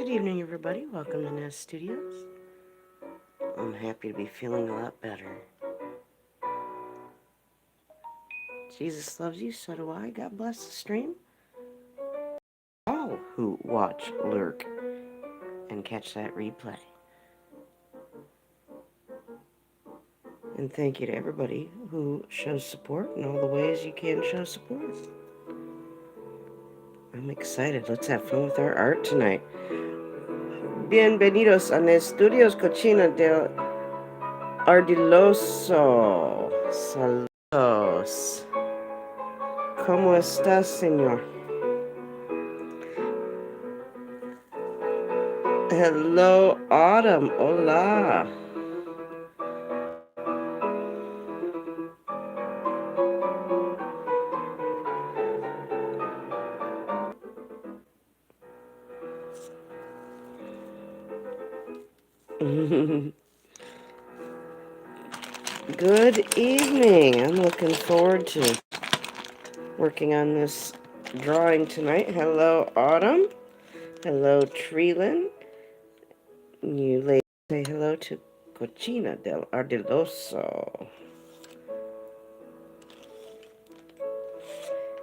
Good evening, everybody. Welcome to Nest Studios. I'm happy to be feeling a lot better. Jesus loves you, so do I. God bless the stream. All who watch, lurk, and catch that replay. And thank you to everybody who shows support in all the ways you can show support. I'm excited. Let's have fun with our art tonight. Bienvenidos a Nest Studios Cocina del Ardiloso. Saludos. ¿Cómo estás, señor? Hello, Autumn. Hola. Good evening. I'm looking forward to working on this drawing tonight. Hello, Autumn. Hello, Treeland. You ladies say hello to Cocina del Ardiloso.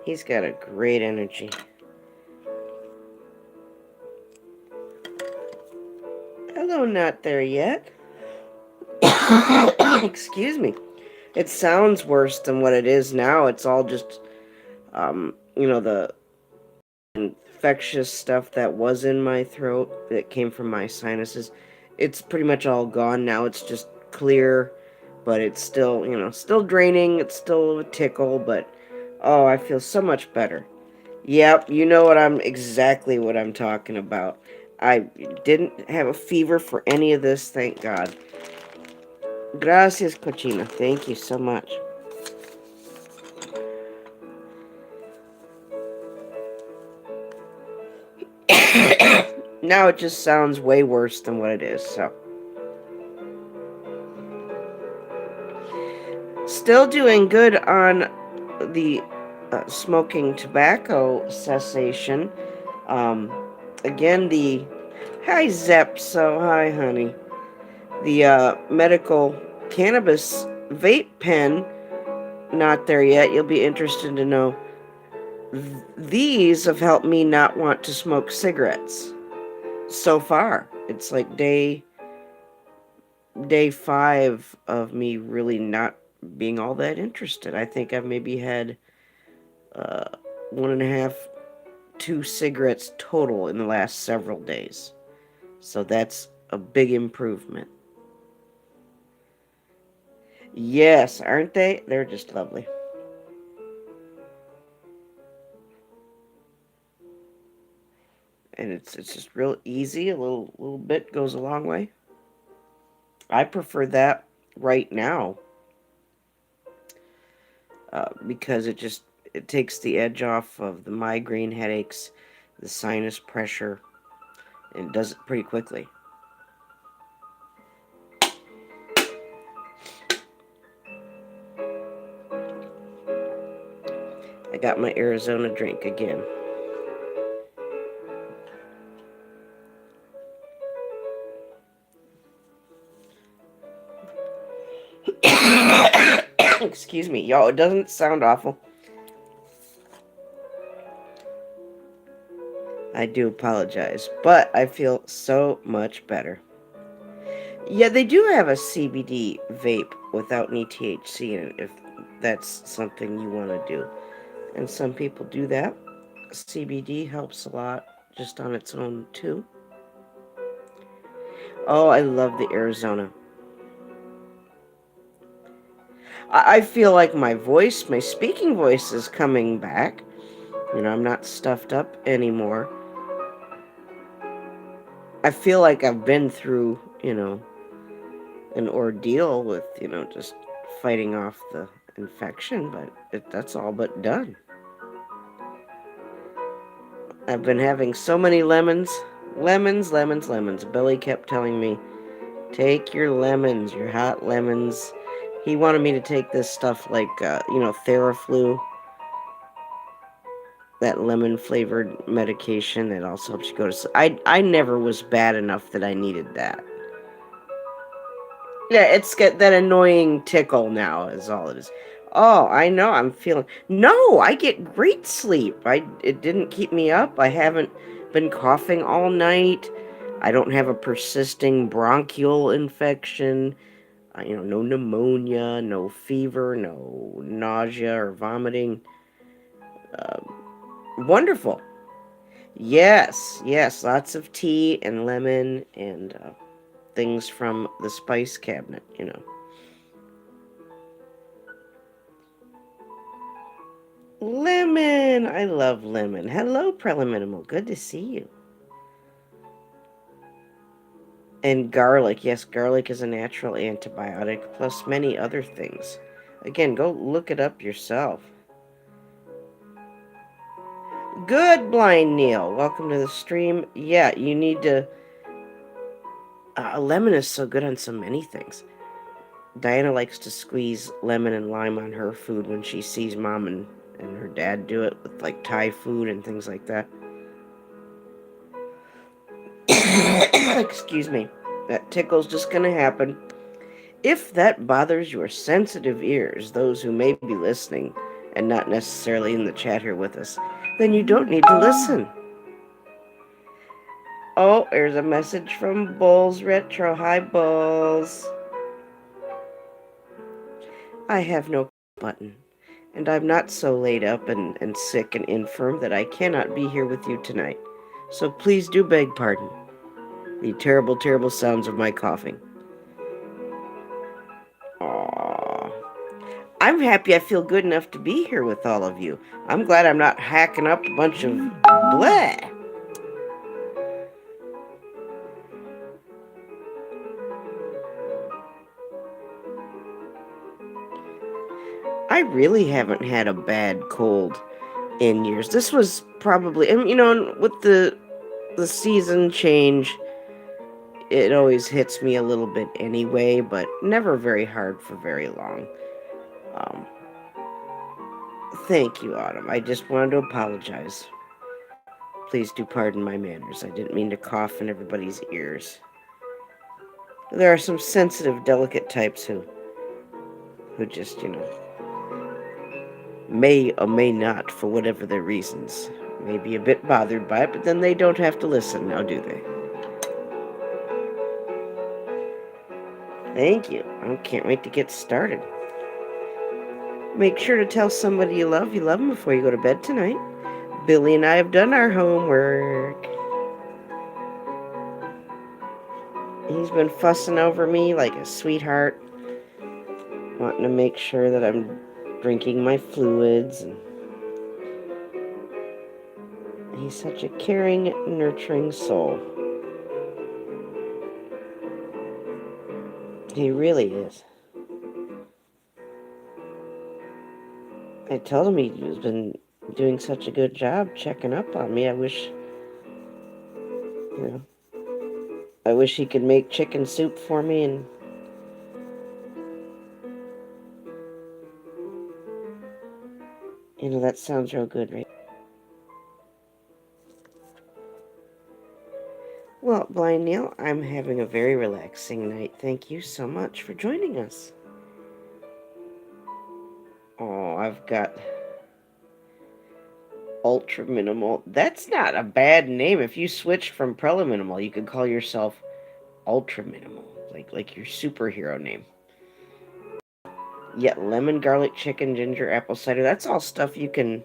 He's got a great energy. Hello, not there yet. Excuse me. It sounds worse than what it is now. It's all just, the infectious stuff that was in my throat that came from my sinuses. It's pretty much all gone now. It's just clear, but it's still, still draining. It's still a tickle, but oh, I feel so much better. Yep, you know exactly what I'm talking about. I didn't have a fever for any of this, thank God. Gracias, Cochina. Thank you so much. Now it just sounds way worse than what it is, so. Still doing good on the smoking tobacco cessation. Again, hi Zepso, hi honey. The medical cannabis vape pen, not there yet. You'll be interested to know. These have helped me not want to smoke cigarettes. So far, it's like day 5 of me really not being all that interested. I think I've maybe had 1.5, 2 cigarettes total in the last several days. So that's a big improvement. Yes, aren't they? They're just lovely. And it's just real easy. A little bit goes a long way. I prefer that right now because it takes the edge off of the migraine headaches, the sinus pressure, and it does it pretty quickly. I got my Arizona drink again. Excuse me, y'all, it doesn't sound awful. I do apologize, but I feel so much better. Yeah, they do have a CBD vape without any THC in it, if that's something you want to do. And some people do that. CBD helps a lot just on its own, too. Oh, I love the Arizona. I feel like my speaking voice is coming back. I'm not stuffed up anymore. I feel like I've been through, an ordeal with, just fighting off the infection, but that's all but done. I've been having so many lemons. Billy kept telling me, take your lemons, your hot lemons. He wanted me to take this stuff like, Theraflu. that lemon flavored medication that also helps you go to sleep. I never was bad enough that I needed that. Yeah, it's got that annoying tickle now is all it is. Oh, I know. I'm feeling. No, I get great sleep. It didn't keep me up. I haven't been coughing all night. I don't have a persisting bronchial infection. No pneumonia, no fever, no nausea or vomiting. Uh, Wonderful. Yes, yes, lots of tea and lemon and things from the spice cabinet. Lemon! I love lemon. Hello, Preliminimal. Good to see you. And garlic. Yes, garlic is a natural antibiotic, plus many other things. Again, go look it up yourself. Good, Blind Neil. Welcome to the stream. Yeah, you need to. Lemon is so good on so many things. Diana likes to squeeze lemon and lime on her food when she sees mom and her dad do it with like Thai food and things like that. Excuse me. That tickle's just gonna happen. If that bothers your sensitive ears, those who may be listening and not necessarily in the chat here with us, then you don't need to listen. Oh, there's a message from Bulls Retro. Hi, Bulls. I have no button, and I'm not so laid up and sick and infirm that I cannot be here with you tonight. So please do beg pardon. The terrible, terrible sounds of my coughing. Aww. I'm happy I feel good enough to be here with all of you. I'm glad I'm not hacking up a bunch of bleh. I really haven't had a bad cold in years. This was probably, with the season change, it always hits me a little bit anyway, but never very hard for very long. Um, Thank you, Autumn. I just wanted to apologize. Please do pardon my manners. I didn't mean to cough in everybody's ears. There are some sensitive, delicate types who just, may or may not, for whatever their reasons, may be a bit bothered by it, but then they don't have to listen, now do they? Thank you. I can't wait to get started. Make sure to tell somebody you love them before you go to bed tonight. Billy and I have done our homework. He's been fussing over me like a sweetheart, wanting to make sure that I'm drinking my fluids. And he's such a caring, nurturing soul. He really is. I told him he's been doing such a good job checking up on me. I wish he could make chicken soup for me and that sounds real good, right? Well, Blind Neil, I'm having a very relaxing night. Thank you so much for joining us. Oh, I've got Ultra Minimal. That's not a bad name. If you switched from Preliminimal, you could call yourself Ultra Minimal, like your superhero name. Yeah, lemon, garlic, chicken, ginger, apple cider. That's all stuff you can,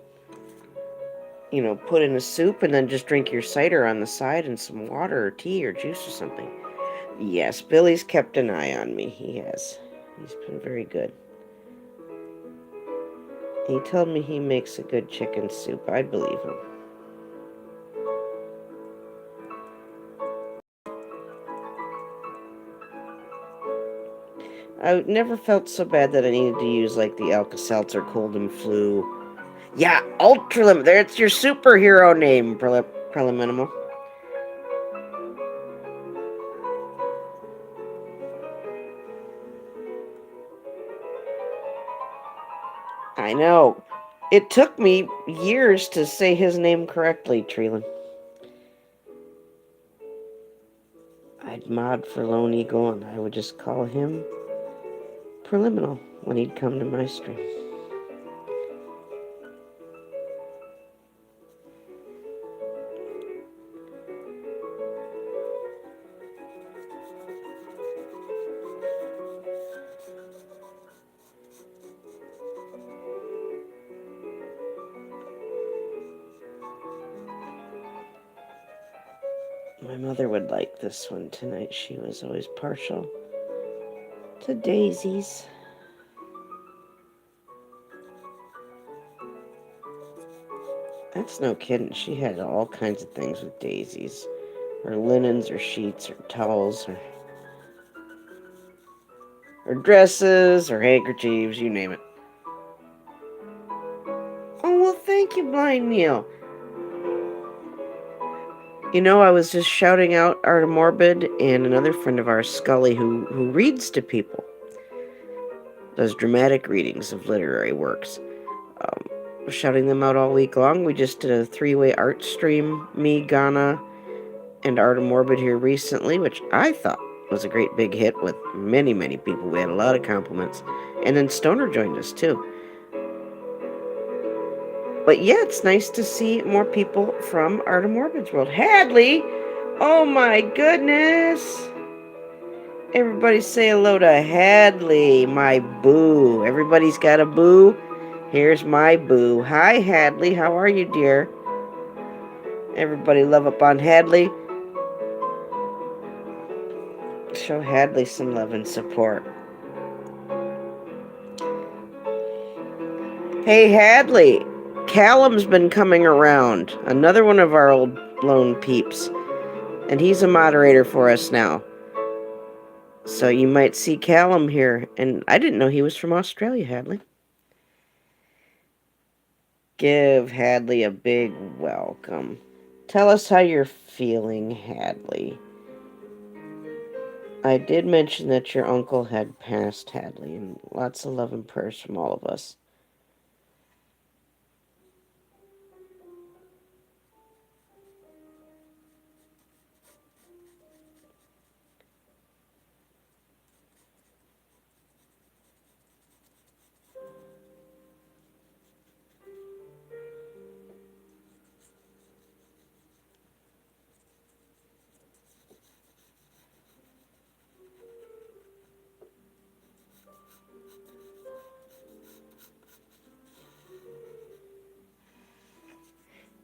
put in a soup and then just drink your cider on the side and some water or tea or juice or something. Yes, Billy's kept an eye on me. He has. He's been very good. He told me he makes a good chicken soup. I believe him. I never felt so bad that I needed to use like the Alka-Seltzer cold and flu. Yeah, Ultralim. There, it's your superhero name, Preliminimal. I know. It took me years to say his name correctly, Treelan. I'd mod for Lone Eagle and I would just call him Preliminal when he'd come to my stream. My mother would like this one tonight. She was always partial to daisies. That's no kidding. She had all kinds of things with daisies. Or linens, or sheets, or towels, or dresses, or handkerchiefs, you name it. Oh, well, thank you, Blind Neil. You know, I was just shouting out Art of Morbid and another friend of ours, Scully, who reads to people. Does dramatic readings of literary works. Shouting them out all week long. We just did a 3-way art stream, me, Ghana, and Art of Morbid here recently, which I thought was a great big hit with many, many people. We had a lot of compliments. And then Stoner joined us, too. But yeah, it's nice to see more people from Art of Morbid's world. Hadley! Oh my goodness! Everybody say hello to Hadley, my boo. Everybody's got a boo? Here's my boo. Hi, Hadley. How are you, dear? Everybody love up on Hadley. Show Hadley some love and support. Hey, Hadley. Callum's been coming around. Another one of our old lone peeps. And he's a moderator for us now. So you might see Callum here. And I didn't know he was from Australia, Hadley. Give Hadley a big welcome. Tell us how you're feeling, Hadley. I did mention that your uncle had passed, Hadley, and lots of love and prayers from all of us.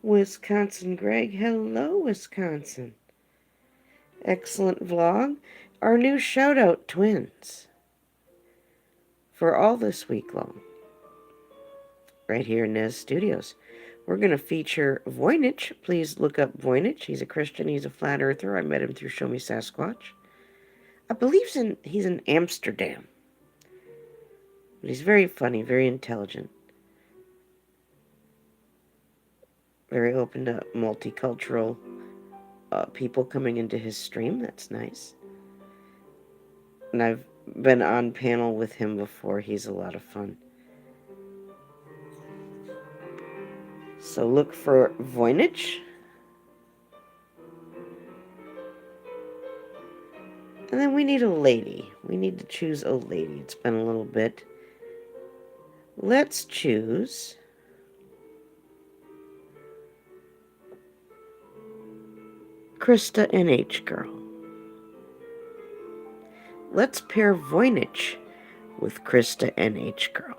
Wisconsin Greg, hello Wisconsin. Excellent vlog. Our new shout-out twins. For all this week long. Right here in Nez Studios. We're going to feature Voynich. Please look up Voynich. He's a Christian. He's a flat earther. I met him through Show Me Sasquatch. I believe he's in Amsterdam. But he's very funny, very intelligent. Very open to multicultural people coming into his stream. That's nice. And I've been on panel with him before. He's a lot of fun. So look for Voynich. And then we need a lady. We need to choose a lady. It's been a little bit. Let's choose Krista NH Girl. Let's pair Voynich with Krista NH Girl.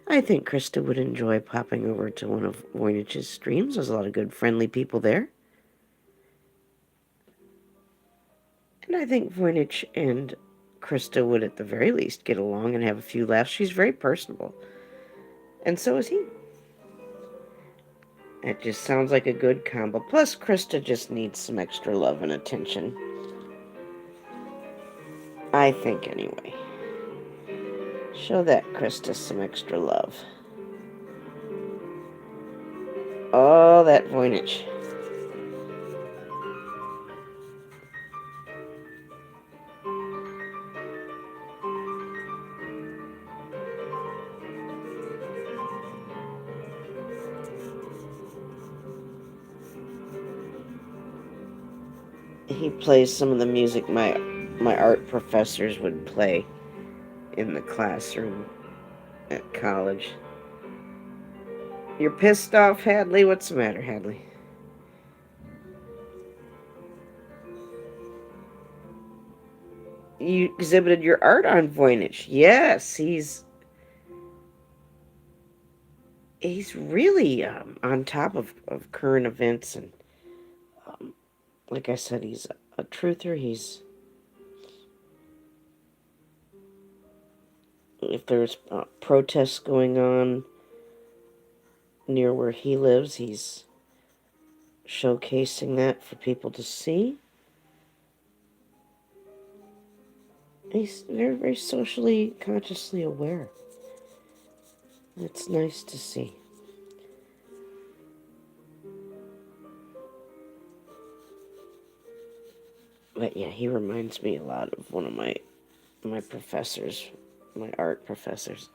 I think Krista would enjoy popping over to one of Voynich's streams. There's a lot of good, friendly people there. And I think Voynich and Krista would at the very least get along and have a few laughs. She's very personable. And so is he. It just sounds like a good combo. Plus, Krista just needs some extra love and attention. I think, anyway. Show that Krista some extra love. Oh, that Voynich. He plays some of the music my art professors would play in the classroom at college. You're pissed off, Hadley? What's the matter, Hadley? You exhibited your art on Voynich. Yes, he's really on top of current events, and um, like I said, he's a truther. He's if there's protests going on near where he lives, he's showcasing that for people to see. He's very, very socially, consciously aware. It's nice to see. But yeah, he reminds me a lot of one of my professors, my art professors.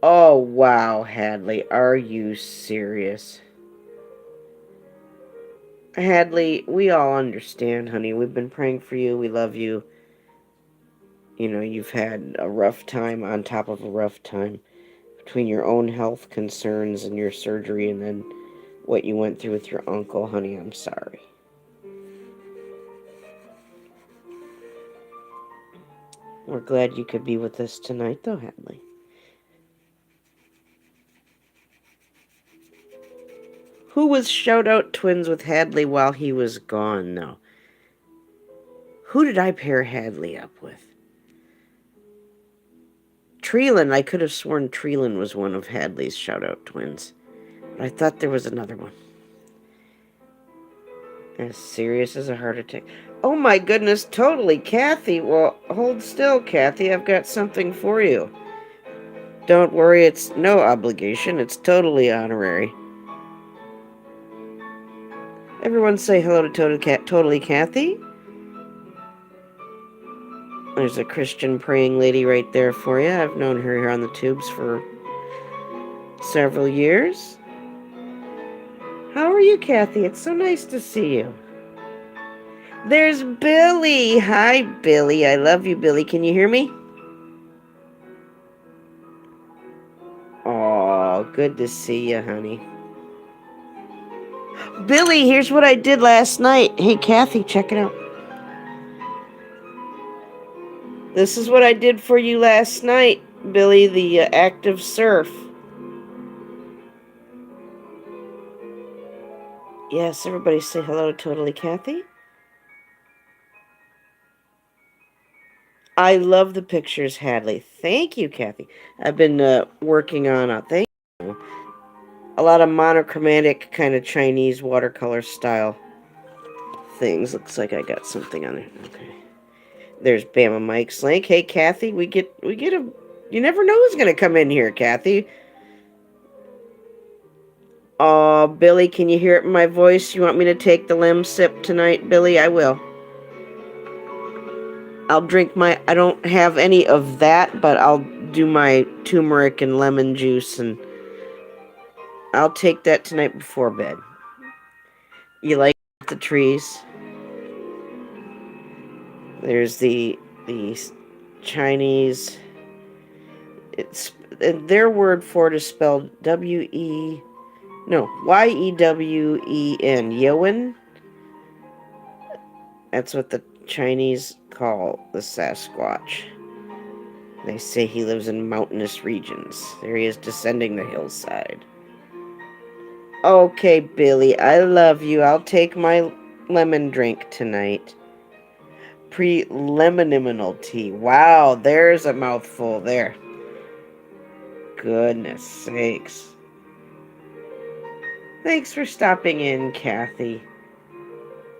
Oh, wow, Hadley, are you serious? Hadley, we all understand, honey. We've been praying for you. We love you. You know, you've had a rough time on top of a rough time between your own health concerns and your surgery and then what you went through with your uncle, honey. I'm sorry. We're glad you could be with us tonight, though, Hadley. Who was Shout Out Twins with Hadley while he was gone, though? Who did I pair Hadley up with? Treelan. I could have sworn Treelan was one of Hadley's Shout Out Twins. But I thought there was another one. As serious as a heart attack. Oh my goodness, totally, Kathy. Well, hold still, Kathy. I've got something for you. Don't worry, it's no obligation. It's totally honorary. Everyone say hello to Totally Kathy. There's a Christian praying lady right there for you. I've known her here on the tubes for several years. How are you, Kathy? It's so nice to see you. There's Billy. Hi, Billy. I love you, Billy. Can you hear me? Oh, good to see you, honey. Billy, here's what I did last night. Hey, Kathy, check it out. This is what I did for you last night, Billy, the active surf. Yes, everybody say hello to Totally Kathy. I love the pictures, Hadley. Thank you, Kathy. I've been working on thank you, a lot of monochromatic kind of Chinese watercolor style things. Looks like I got something on there. Okay. There's Bama Mike Slank. Hey, Kathy, we get a. You never know who's gonna come in here, Kathy. Oh, Billy, can you hear it in my voice? You want me to take the lemon sip tonight, Billy? I will. I'll drink my. I don't have any of that, but I'll do my turmeric and lemon juice, and I'll take that tonight before bed. You like the trees? There's the Chinese. It's their word for it is spelled W-E. No, Y-E-W-E-N. Yewen. That's what the Chinese call the Sasquatch. They say he lives in mountainous regions. There he is descending the hillside. Okay, Billy, I love you. I'll take my lemon drink tonight. Preliminal tea. Wow, there's a mouthful there. Goodness sakes. Thanks for stopping in, Kathy.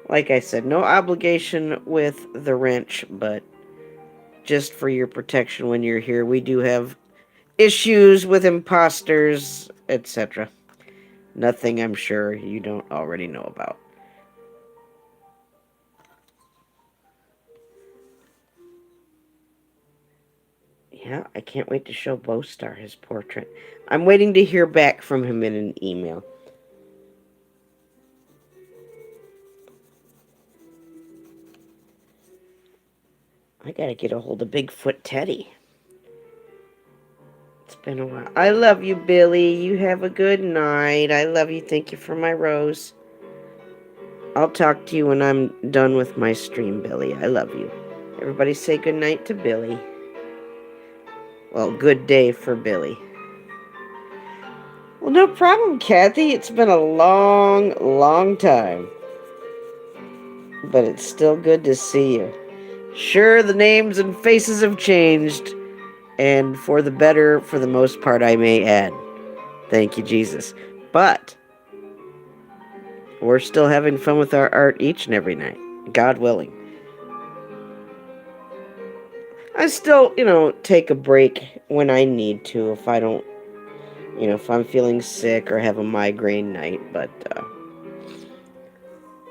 Like I said, no obligation with the wrench, but just for your protection when you're here. We do have issues with imposters, etc. Nothing I'm sure you don't already know about. Yeah. Yeah, I can't wait to show Bostar his portrait. I'm waiting to hear back from him in an email. I gotta get a hold of Bigfoot Teddy. It's been a while. I love you, Billy. You have a good night. I love you. Thank you for my rose. I'll talk to you when I'm done with my stream, Billy. I love you. Everybody say good night to Billy. Well, good day for Billy. Well, no problem, Kathy. It's been a long, long time. But it's still good to see you. Sure, the names and faces have changed, and for the better, for the most part, I may add. Thank you, Jesus. But we're still having fun with our art each and every night, God willing. I still, take a break when I need to if I don't, if I'm feeling sick or have a migraine night. But,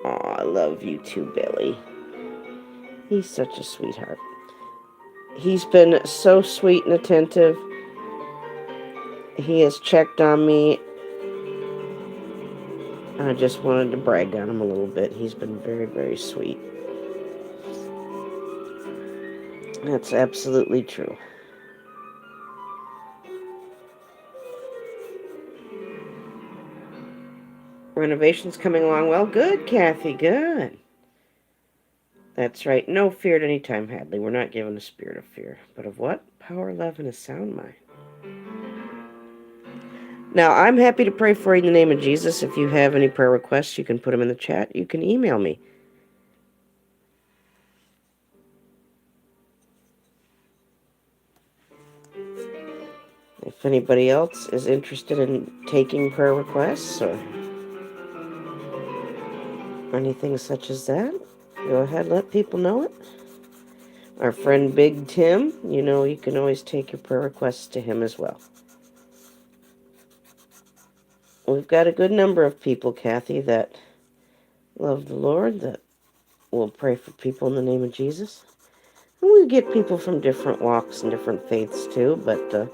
I love you too, Billy. He's such a sweetheart. He's been so sweet and attentive. He has checked on me. I just wanted to brag on him a little bit. He's been very, very sweet. That's absolutely true. Renovation's coming along well. Good, Kathy, good. That's right. No fear at any time, Hadley. We're not given a spirit of fear. But of what? Power, love, and a sound mind. Now, I'm happy to pray for you in the name of Jesus. If you have any prayer requests, you can put them in the chat. You can email me. If anybody else is interested in taking prayer requests or anything such as that, go ahead, let people know it. Our friend Big Tim, you can always take your prayer requests to him as well. We've got a good number of people, Kathy, that love the Lord, that will pray for people in the name of Jesus. And we get people from different walks and different faiths too, but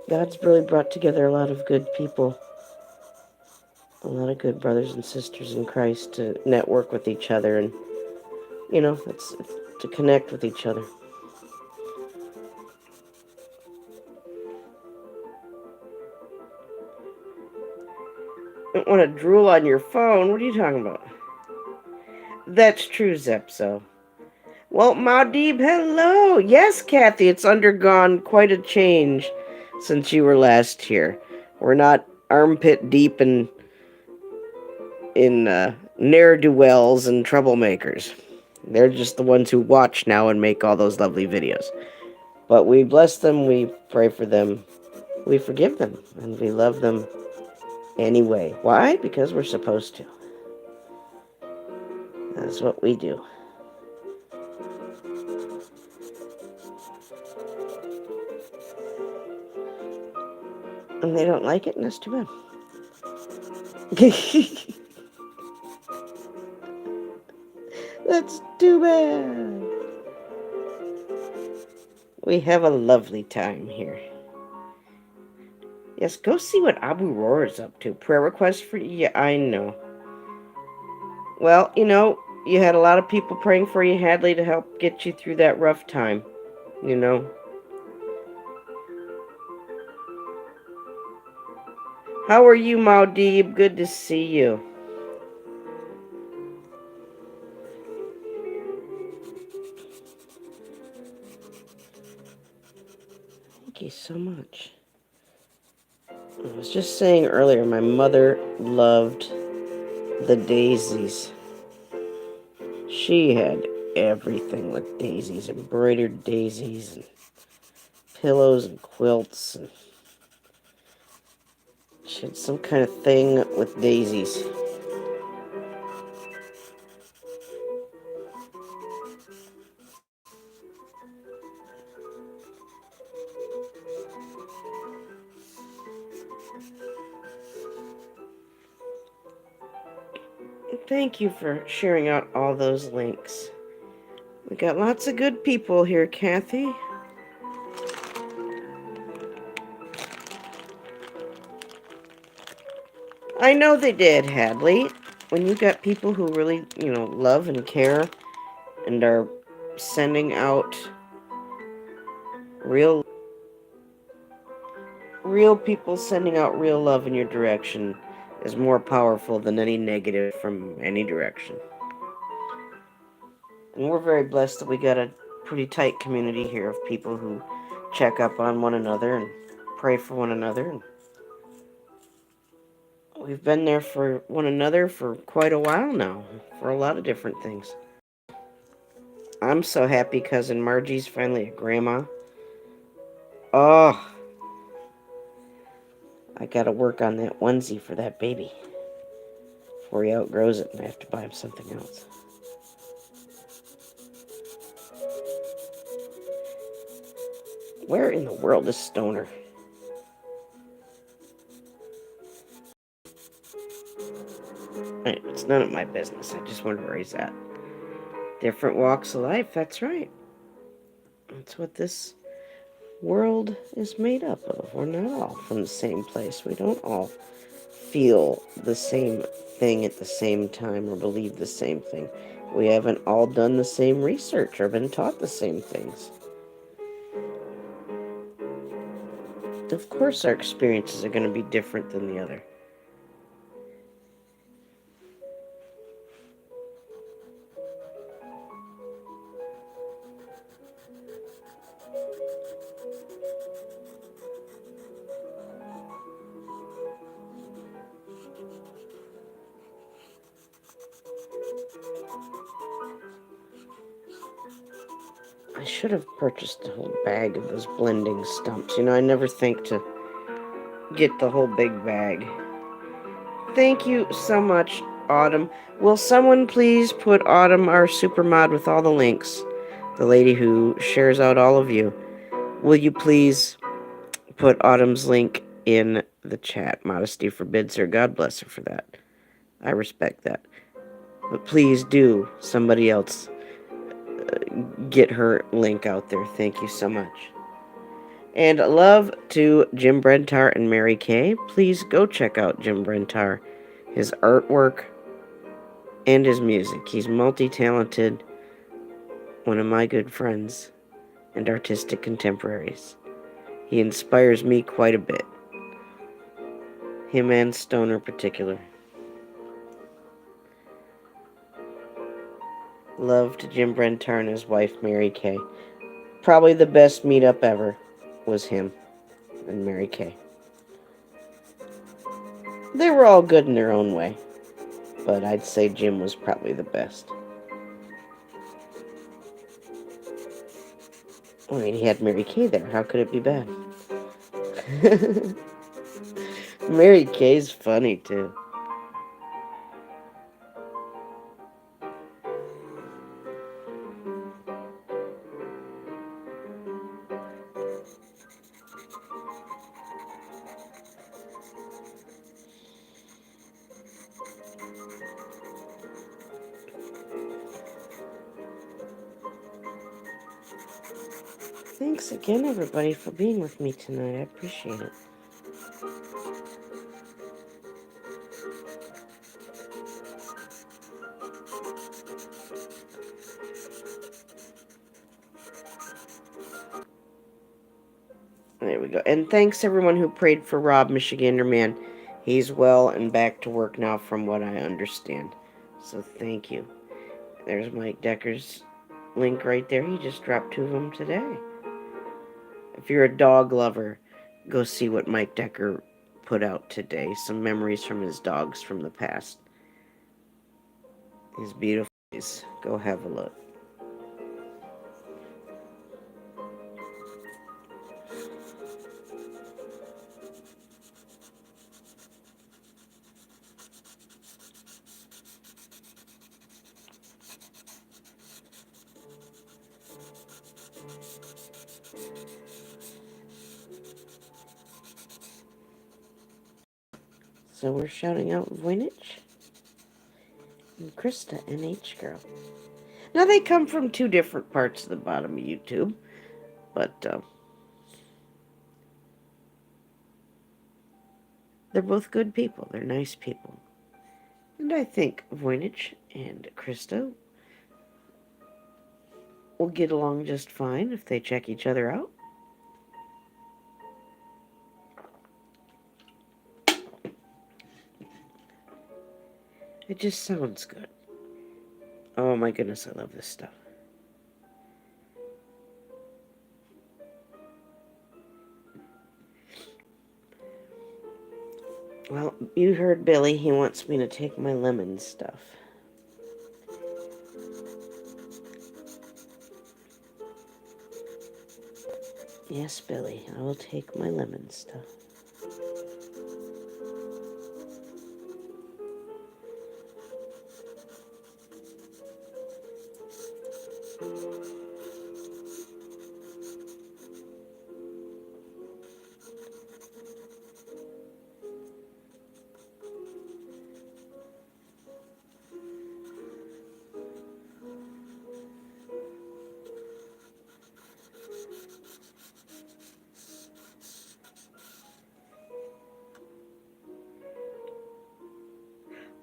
God's really brought together a lot of good people, a lot of good brothers and sisters in Christ to network with each other and, it's to connect with each other. Don't want to drool on your phone. What are you talking about? That's true, Zepso. Well, Maudib, hello. Yes, Kathy, it's undergone quite a change since you were last here. We're not armpit deep in ne'er-do-wells and troublemakers. They're just the ones who watch now and make all those lovely videos. But we bless them, we pray for them, we forgive them, and we love them anyway. Why? Because we're supposed to. That's what we do. And they don't like it, and that's too bad. That's too bad. We have a lovely time here. Yes, go see what Abu Roar is up to. Prayer request for you? Yeah, I know. Well, you had a lot of people praying for you, Hadley, to help get you through that rough time. How are you, Maudib? Good to see you. Thank you so much. I was just saying earlier, my mother loved the daisies. She had everything with daisies, embroidered daisies, and pillows and quilts, and she had some kind of thing with daisies. Thank you for sharing out all those links. We got lots of good people here, Kathy. I know they did, Hadley. When you got people who really, love and care and are sending out real real people sending out real love in your direction is more powerful than any negative from any direction. And we're very blessed that we got a pretty tight community here of people who check up on one another and pray for one another. And we've been there for one another for quite a while now, for a lot of different things. I'm so happy Cousin Margie's finally a grandma. Oh, I gotta work on that onesie for that baby before he outgrows it and I have to buy him something else. Where in the world is Stoner? It's none of my business. I just wonder where he's at. Different walks of life, that's right. That's what this world is made up of. We're not all from the same place. We don't all feel the same thing at the same time or believe the same thing. We haven't all done the same research or been taught the same things. Of course, our experiences are going to be different than the other. I should have purchased a whole bag of those blending stumps. I never think to get the whole big bag. Thank you so much, Autumn. Will someone please put Autumn, our super mod, with all the links? The lady who shares out all of you. Will you please put Autumn's link in the chat? Modesty forbids her. God bless her for that. I respect that. But please do somebody else get her link out there. Thank you so much. And love to Jim Brentar and Mary Kay. Please go check out Jim Brentar, his artwork, and his music. He's multi-talented, one of my good friends and artistic contemporaries. He inspires me quite a bit. Him and Stoner in particular. Love to Jim Brentar and his wife, Mary Kay. Probably the best meetup ever was him and Mary Kay. They were all good in their own way, but I'd say Jim was probably the best. I mean, he had Mary Kay there. How could it be bad? Mary Kay's funny, too. Thanks again, everybody, for being with me tonight. I appreciate it. There we go. And thanks, everyone who prayed for Rob, Michigander Man. He's well and back to work now, from what I understand. So thank you. There's Mike Decker's link right there. He just dropped 2 of them today. If you're a dog lover, go see what Mike Decker put out today. Some memories from his dogs from the past. His beautiful days. Go have a look. So we're shouting out Voynich and Krista, NH Girl. Now, they come from two different parts of the bottom of YouTube, but they're both good people. They're nice people. And I think Voynich and Krista will get along just fine if they check each other out. It just sounds good. Oh my goodness, I love this stuff. Well, you heard Billy. He wants me to take my lemon stuff. Yes, Billy, I will take my lemon stuff.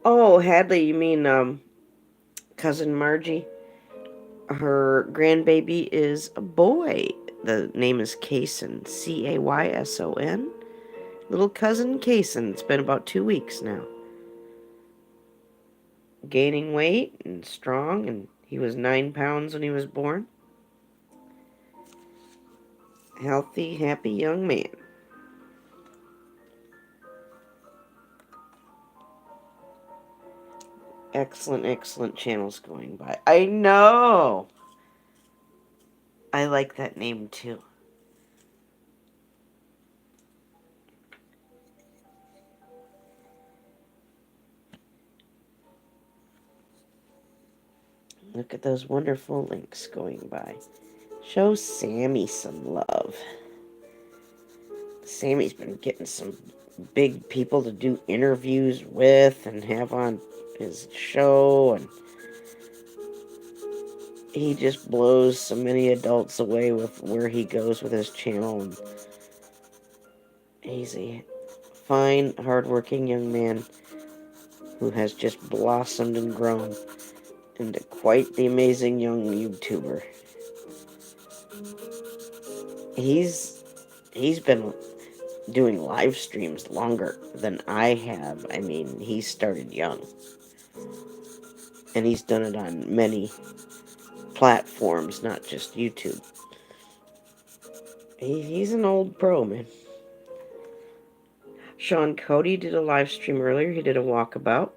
Oh, Hadley, you mean, cousin Margie? Her grandbaby is a boy. The name is Kayson, Cayson. Little cousin Kayson. It's been about 2 weeks now. Gaining weight and strong, and he was 9 pounds when he was born. Healthy, happy young man. Excellent, excellent channels going by. I know! I like that name too. Look at those wonderful links going by. Show Sammy some love. Sammy's been getting some big people to do interviews with and have on his show, and he just blows so many adults away with where he goes with his channel. And he's a fine, hardworking young man who has just blossomed and grown into quite the amazing young YouTuber. He's been doing live streams longer than I have. I mean, he started young. And he's done it on many platforms, not just YouTube. He's an old pro, man. Sean Cody did a live stream earlier. He did a walkabout.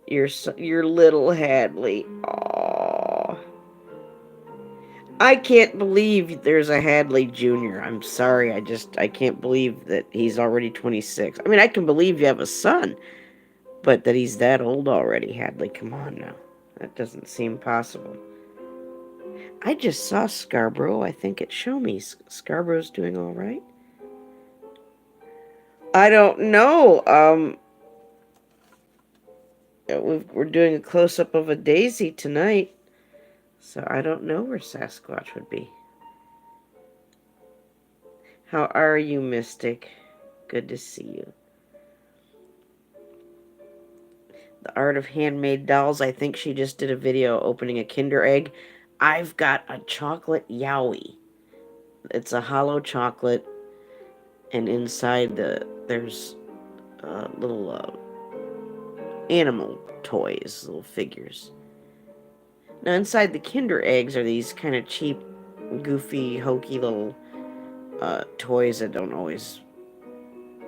Your little Hadley. Aww. I can't believe there's a Hadley Jr. I'm sorry. I can't believe that he's already 26. I mean, I can believe you have a son, but that he's that old already, Hadley. Come on now. That doesn't seem possible. I just saw Scarborough. I think it showed me Scarborough's doing all right. I don't know. We're doing a close-up of a daisy tonight, so I don't know where Sasquatch would be. How are you, Mystic? Good to see you. The Art of Handmade Dolls. I think she just did a video opening a Kinder Egg. I've got a chocolate Yowie. It's a hollow chocolate, and inside there's little animal toys, little figures. Now, inside the Kinder Eggs are these kind of cheap, goofy, hokey little toys that don't always,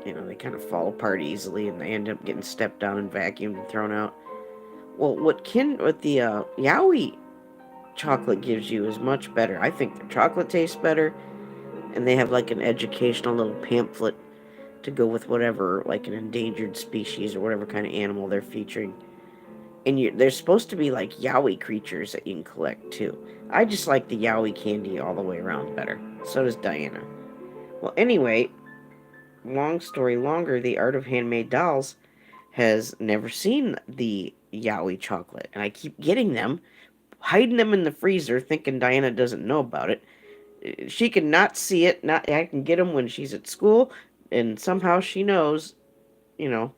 they kind of fall apart easily, and they end up getting stepped on and vacuumed and thrown out. Well, what the Yowie chocolate gives you is much better. I think their chocolate tastes better, and they have like an educational little pamphlet to go with whatever, like an endangered species or whatever kind of animal they're featuring. And there's supposed to be like Yowie creatures that you can collect too. I just like the Yowie candy all the way around better. So does Diana. Well, anyway, long story longer, the Art of Handmade Dolls has never seen the Yowie chocolate, and I keep getting them hiding them in the freezer, thinking Diana doesn't know about it. She can not see it. Not I can get them when she's at school, and somehow she knows. You know,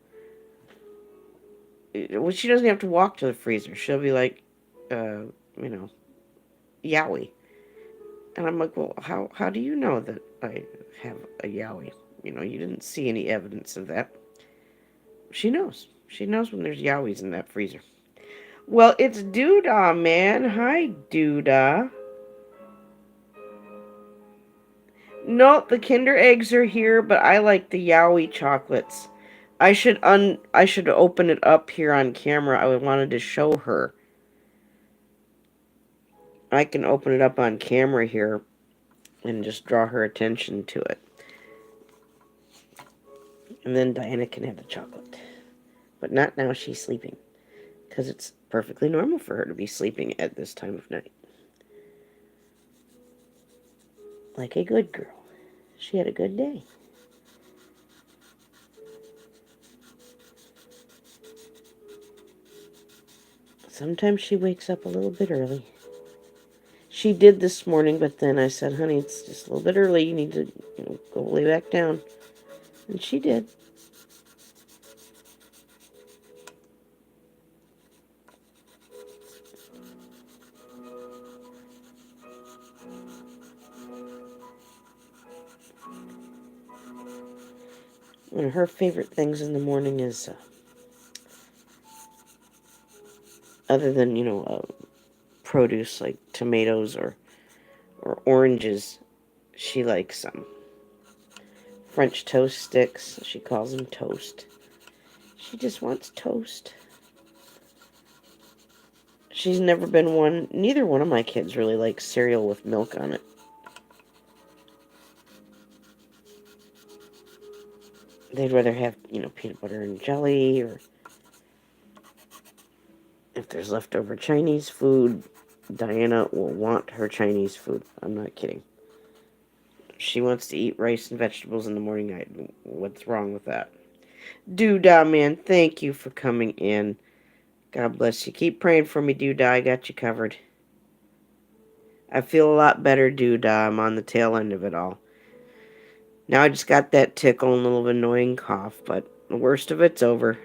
well, she doesn't have to walk to the freezer. She'll be like, you know, Yowie. And I'm like, well, how do you know that I have a Yowie? You know, you didn't see any evidence of that. She knows. She knows when there's Yowies in that freezer. Well, it's Doodah, man. Hi, Doodah. No, the Kinder eggs are here, but I like the Yowie chocolates. I should open it up here on camera. I wanted to show her. I can open it up on camera here and just draw her attention to it. And then Diana can have the chocolate. But not now, she's sleeping. Because it's perfectly normal for her to be sleeping at this time of night. Like a good girl. She had a good day. Sometimes she wakes up a little bit early. She did this morning, but then I said, honey, it's just a little bit early. You need to go lay back down. And she did. One of her favorite things in the morning is, other than, produce like tomatoes or oranges, she likes French toast sticks. She calls them toast. She just wants toast. She's never been one, neither one of my kids really likes cereal with milk on it. They'd rather have, peanut butter and jelly, or if there's leftover Chinese food, Diana will want her Chinese food. I'm not kidding. She wants to eat rice and vegetables in the morning. What's wrong with that? Doodah, man, thank you for coming in. God bless you. Keep praying for me, Doodah. I got you covered. I feel a lot better, Doodah. I'm on the tail end of it all. Now I just got that tickle and a little annoying cough, but the worst of it's over.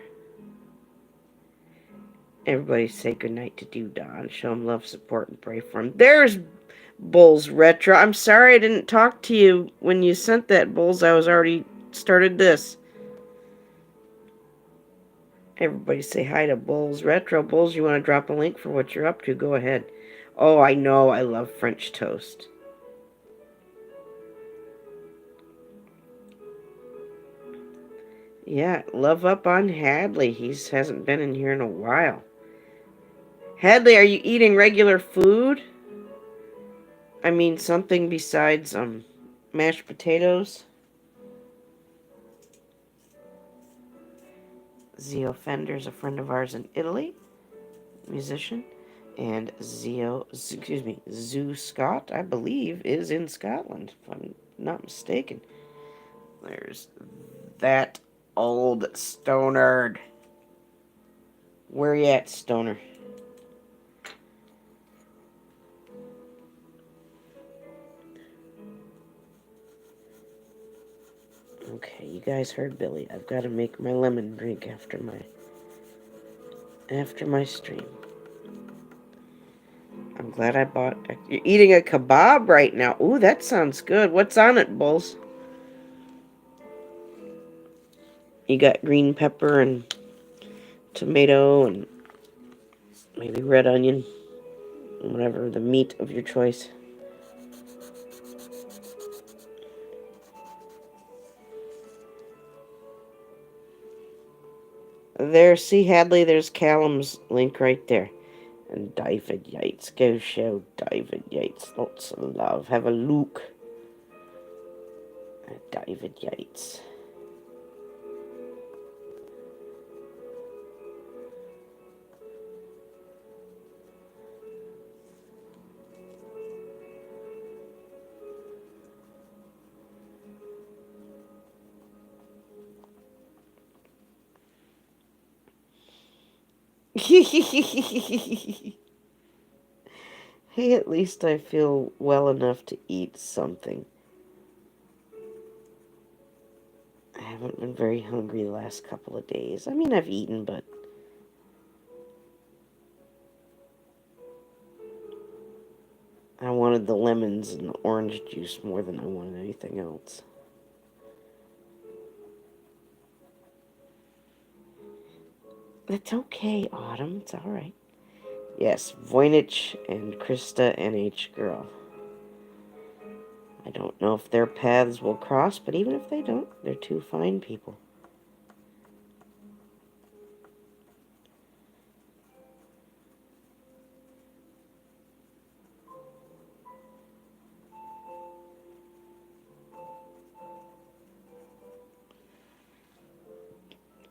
Everybody say goodnight to Doodah and show him love, support, and pray for him. There's Bulls Retro. I'm sorry I didn't talk to you when you sent that, Bulls. I was already started this. Everybody say hi to Bulls Retro. Bulls, you want to drop a link for what you're up to? Go ahead. Oh, I know. I love French toast. Yeah, love up on Hadley. He hasn't been in here in a while. Hadley, are you eating regular food? I mean, something besides mashed potatoes? Zio Fender's a friend of ours in Italy, musician, and Zoo Scott, I believe, is in Scotland, if I'm not mistaken. There's that old stonerd. Where you at, stoner? Okay, you guys heard Billy. I've got to make my lemon drink after my stream. I'm glad I bought... You're eating a kebab right now. Ooh, that sounds good. What's on it, Bulls? You got green pepper and tomato and maybe red onion. Whatever, the meat of your choice. There, see, Hadley, there's Callum's link right there. And David Yates. Go show David Yates lots of love. Have a look at David Yates. Hey, at least I feel well enough to eat something. I haven't been very hungry the last couple of days. I mean, I've eaten, but I wanted the lemons and the orange juice more than I wanted anything else. It's okay, Autumn. It's alright. Yes, Voynich and Krista NH Girl. I don't know if their paths will cross, but even if they don't, they're two fine people.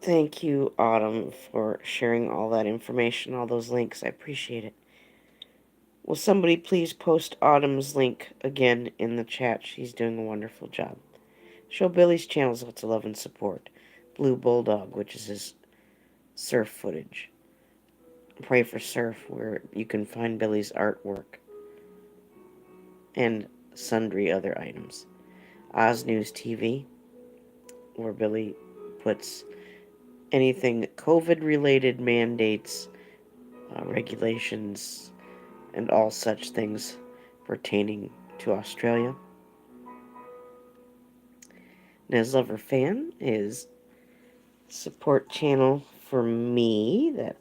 Thank you, Autumn, for sharing all that information, all those links. I appreciate it. Will somebody please post Autumn's link again in the chat? She's doing a wonderful job. Show Billy's channels lots of love and support. Blue Bulldog, which is his surf footage. Pray for Surf, where you can find Billy's artwork and sundry other items. Oz News TV, where Billy puts anything COVID-related mandates, regulations, and all such things pertaining to Australia. Neslover Fan is support channel for me that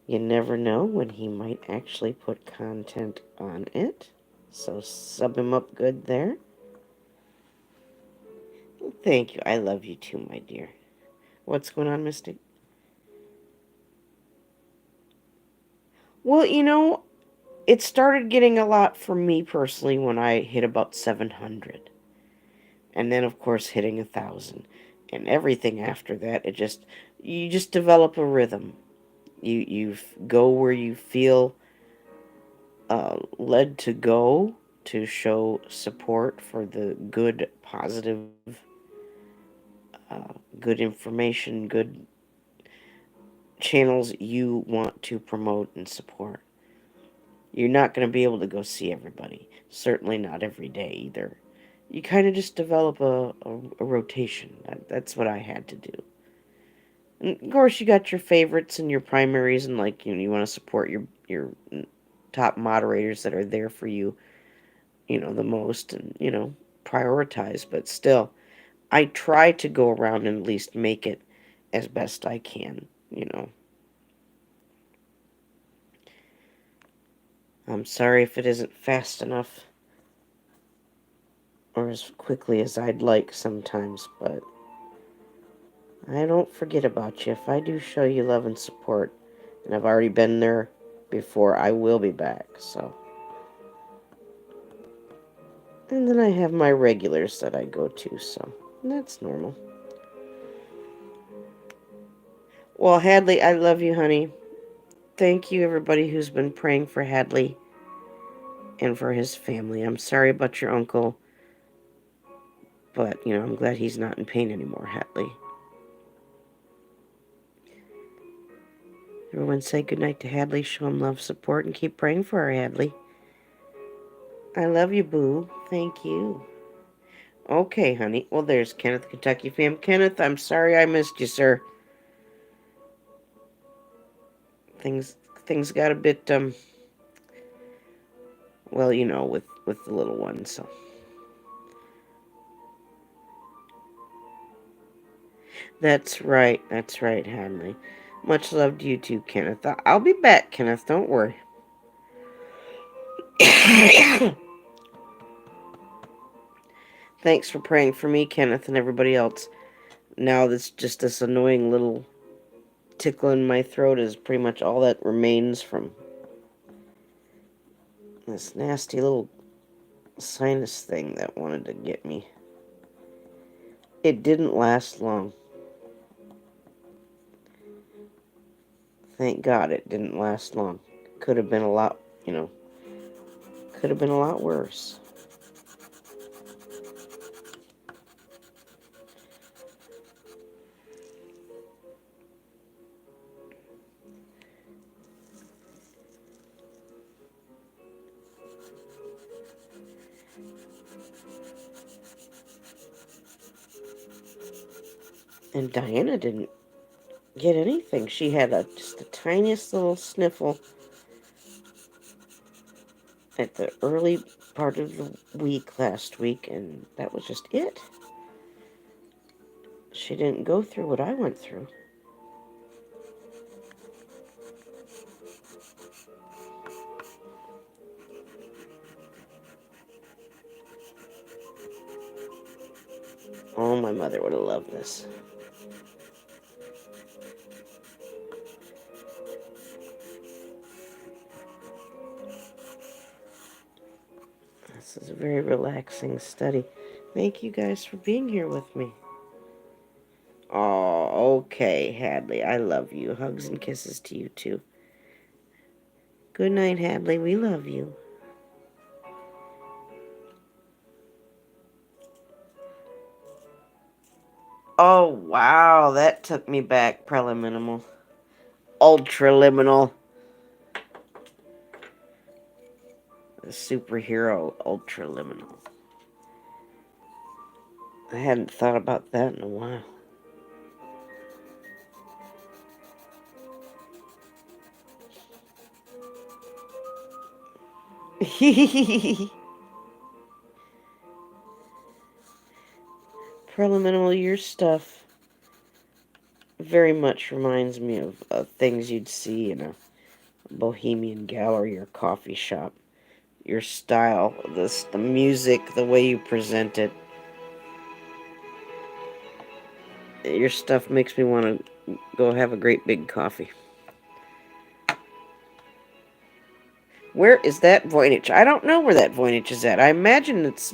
you never know when he might actually put content on it. So sub him up good there. Thank you. I love you too, my dear. What's going on, Mystic? Well, it started getting a lot for me personally when I hit about 700. And then, of course, hitting 1,000. And everything after that, you just develop a rhythm. You go where you feel led to go to show support for the good, positive, good information, good channels you want to promote and support. You're not going to be able to go see everybody. Certainly not every day either. You kind of just develop a rotation. That's what I had to do. And of course, you got your favorites and your primaries, and you want to support your top moderators that are there for you, the most, and prioritize. But still, I try to go around and at least make it as best I can. I'm sorry if it isn't fast enough or as quickly as I'd like sometimes, but I don't forget about you. If I do show you love and support, and I've already been there before, I will be back, so. And then I have my regulars that I go to, so that's normal. Well, Hadley, I love you, honey. Thank you, everybody who's been praying for Hadley and for his family. I'm sorry about your uncle, but, I'm glad he's not in pain anymore, Hadley. Everyone say goodnight to Hadley, show him love, support, and keep praying for her, Hadley. I love you, boo. Thank you. Okay, honey. Well, there's Kenneth, Kentucky fam. Kenneth, I'm sorry I missed you, sir. Things got a bit, well, with the little one, so. That's right, Hadley. Much love to you too, Kenneth. I'll be back, Kenneth, don't worry. Thanks for praying for me, Kenneth, and everybody else. Now this annoying little tickle in my throat is pretty much all that remains from this nasty little sinus thing that wanted to get me. It didn't last long. Thank God it didn't last long. Could have been a lot, could have been a lot worse. And Diana didn't get anything. She had just the tiniest little sniffle at the early part of the week last week, and that was just it. She didn't go through what I went through. Oh, my mother would have loved this. This is a very relaxing study. Thank you guys for being here with me. Oh, okay, Hadley. I love you. Hugs and kisses to you, too. Good night, Hadley. We love you. Oh, wow. That took me back. Preliminal. Ultraliminal. The superhero Ultraliminal. I hadn't thought about that in a while. Preliminal, your stuff very much reminds me of things you'd see in a bohemian gallery or coffee shop. Your style, the music, the way you present it. Your stuff makes me want to go have a great big coffee. Where is that Voynich? I don't know where that Voynich is at. I imagine it's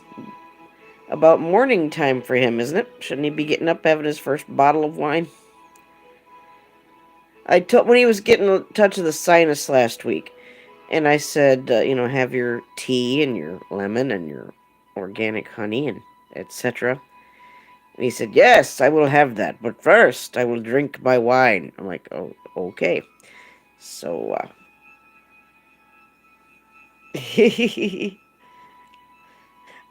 about morning time for him, isn't it? Shouldn't he be getting up having his first bottle of wine? I told when he was getting a touch of the sinus last week, and I said, have your tea and your lemon and your organic honey and etc. And he said, yes, I will have that, but first I will drink my wine. I'm like, oh, okay. So,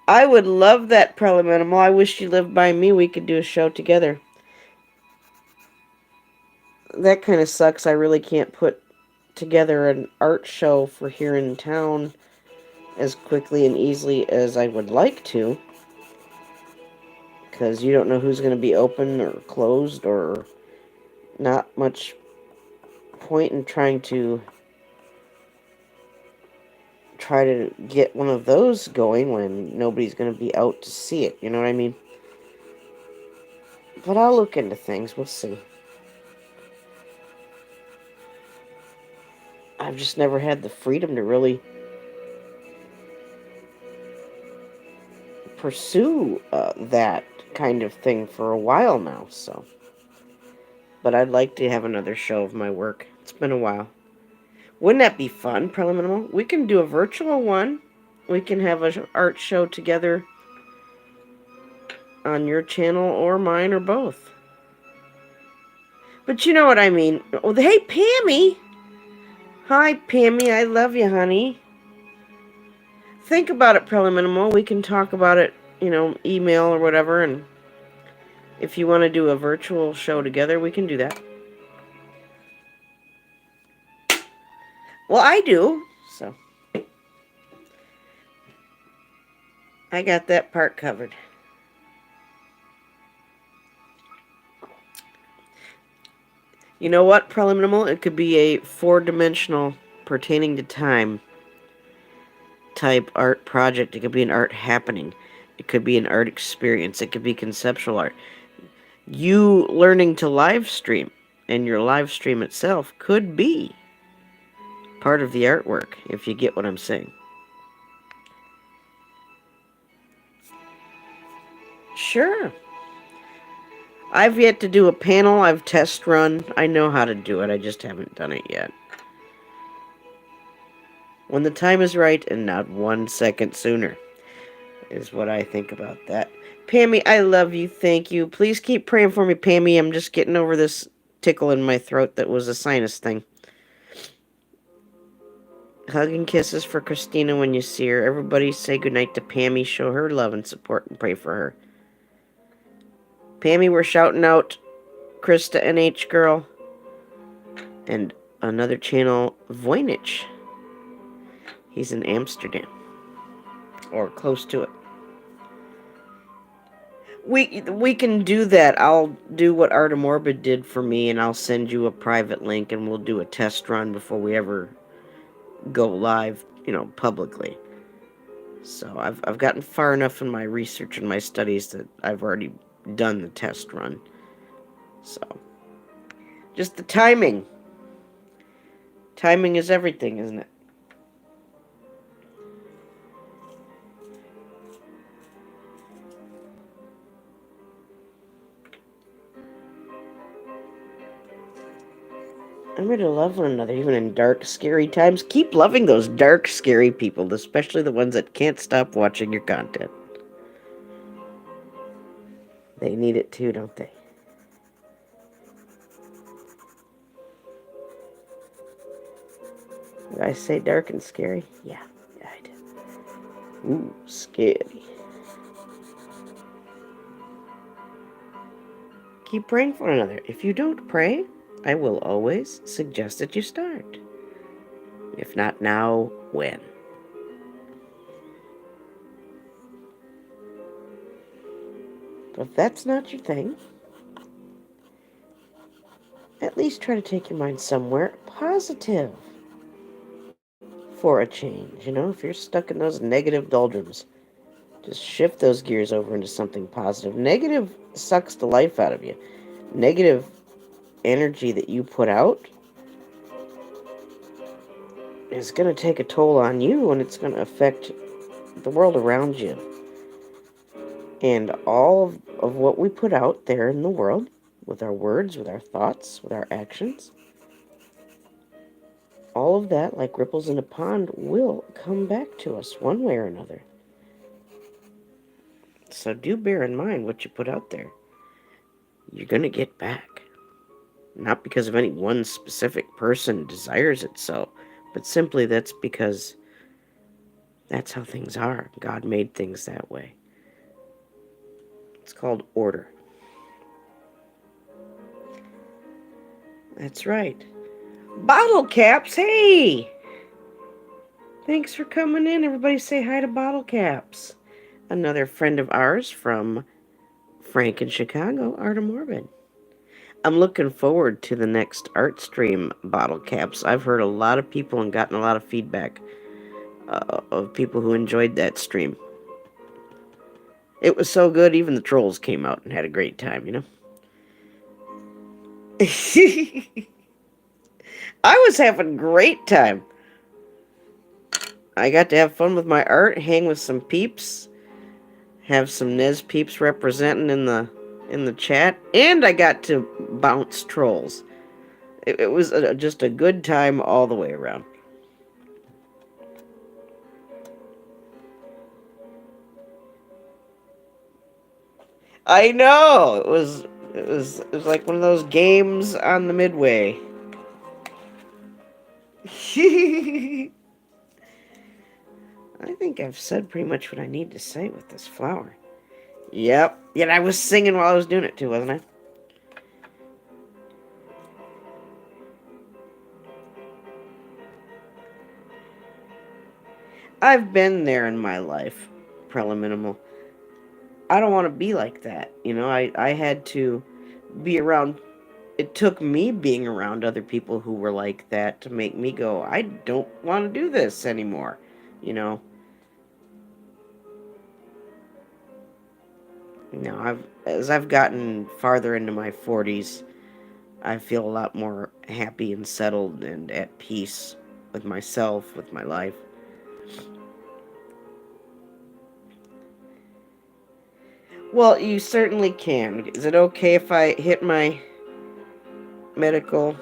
I would love that Preliminal. I wish you lived by me. We could do a show together. That kind of sucks. I really can't put together an art show for here in town as quickly and easily as I would like to, because you don't know who's going to be open or closed, or not much point in trying to get one of those going when nobody's going to be out to see it, you know what I mean? But I'll look into things, we'll see. I've just never had the freedom to really pursue that kind of thing for a while now, so. But I'd like to have another show of my work. It's been a while. Wouldn't that be fun, Preliminal? We can do a virtual one. We can have an art show together on your channel or mine or both. But you know what I mean. Oh, hey, Pammy! Hi, Pammy. I love you, honey. Think about it, Preliminal. We can talk about it, email or whatever, and if you want to do a virtual show together, we can do that. Well, I do, so I got that part covered. You know what, Preliminal? It could be a 4-dimensional, pertaining to time type art project. It could be an art happening. It could be an art experience. It could be conceptual art. You learning to live stream, and your live stream itself could be part of the artwork, if you get what I'm saying. Sure. I've yet to do a panel. I've test run. I know how to do it. I just haven't done it yet. When the time is right, and not 1 second sooner, is what I think about that. Pammy, I love you. Thank you. Please keep praying for me, Pammy. I'm just getting over this tickle in my throat that was a sinus thing. Hug and kisses for Christina when you see her. Everybody say goodnight to Pammy. Show her love and support and pray for her. Pammy, we're shouting out Krista NH Girl, and another channel, Voynich. He's in Amsterdam, or close to it. We can do that. I'll do what Artemorbid did for me, and I'll send you a private link, and we'll do a test run before we ever go live, publicly. So I've gotten far enough in my research and my studies that I've already done the test run. So just the timing. Timing is everything, isn't it? I'm ready to love one another, even in dark, scary times. Keep loving those dark, scary people, especially the ones that can't stop watching your content. They need it too, don't they? Did I say dark and scary? Yeah, I did. Ooh, scary. Keep praying for one another. If you don't pray, I will always suggest that you start. If not now, when? But if that's not your thing, at least try to take your mind somewhere positive for a change. If you're stuck in those negative doldrums, just shift those gears over into something positive. Negative sucks the life out of you. Negative energy that you put out is going to take a toll on you, and it's going to affect the world around you. And all of what we put out there in the world, with our words, with our thoughts, with our actions, all of that, like ripples in a pond, will come back to us one way or another. So do bear in mind what you put out there. You're going to get back. Not because of any one specific person desires it so, but simply that's because that's how things are. God made things that way. It's called order. That's right. Bottle Caps, hey! Thanks for coming in. Everybody say hi to Bottle Caps. Another friend of ours from Frank in Chicago, Artemorbid. I'm looking forward to the next art stream, Bottle Caps. I've heard a lot of people and gotten a lot of feedback of people who enjoyed that stream. It was so good, even the trolls came out and had a great time, I was having a great time. I got to have fun with my art, hang with some peeps, have some Nez peeps representing in the chat, and I got to bounce trolls. It was just a good time all the way around. I know it was like one of those games on the Midway. I think I've said pretty much what I need to say with this flower. Yep. Yet I was singing while I was doing it too, wasn't I? I've been there in my life, Preliminal. I don't want to be like that. I had to be around. It took me being around other people who were like that to make me go, I don't want to do this anymore. You know, as I've gotten farther into my 40s, I feel a lot more happy and settled and at peace with myself, with my life. Well, you certainly can. Is it okay if I hit my medical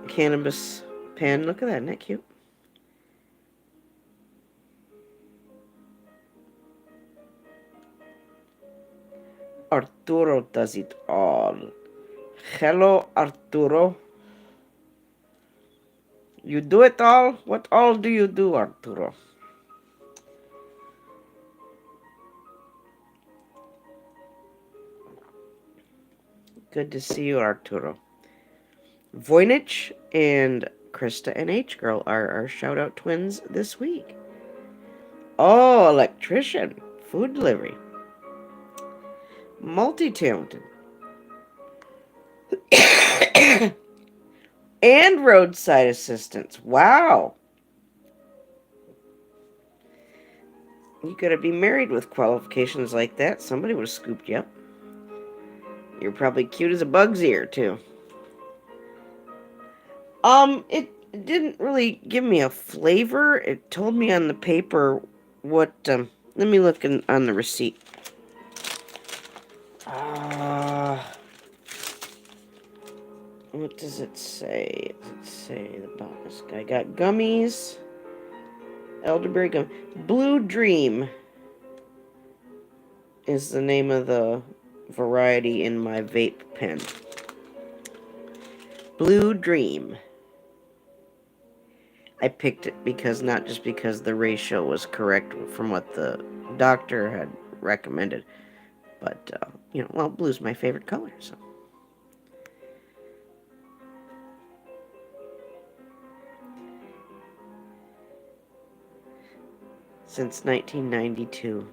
cannabis pen? Look at that, isn't that cute? Arturo does it all. Hello, Arturo. You do it all? What all do you do, Arturo? good to see you, Arturo. Voynich and Krista and H Girl are our shout out twins this week. Oh, electrician, food delivery, multi talented, and roadside assistance. Wow. You gotta be married with qualifications like that. Somebody would have scooped you up. You're probably cute as a bug's ear, too. It didn't really give me a flavor. It told me on the paper what, let me look on the receipt. What does it say? Does it say about this guy? Got gummies. Elderberry gum. Blue Dream is the name of the variety in my vape pen. Blue Dream. I picked it because not just because the ratio was correct from what the doctor had recommended, but well, blue's my favorite color, so. Since 1992.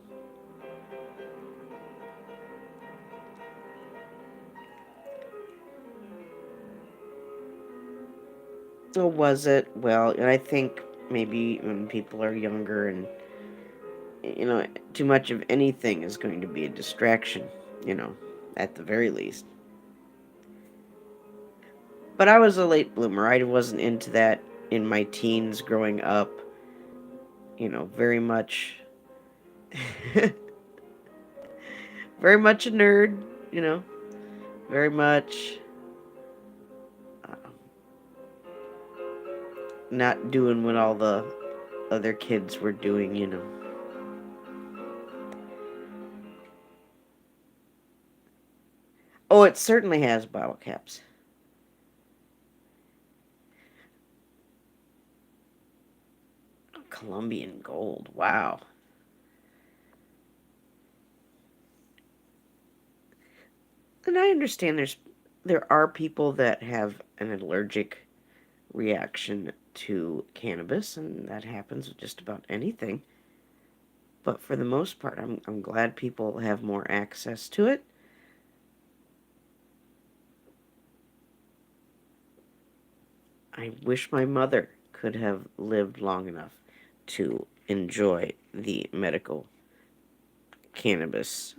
Oh, was it? Well, and I think maybe when people are younger and, too much of anything is going to be a distraction, at the very least. But I was a late bloomer. I wasn't into that in my teens growing up. Very much, very much a nerd, very much not doing what all the other kids were doing. Oh, it certainly has bottle caps. Colombian gold. Wow. And I understand there are people that have an allergic reaction to cannabis, and that happens with just about anything. But for the most part, I'm glad people have more access to it. I wish my mother could have lived long enough to enjoy the medical cannabis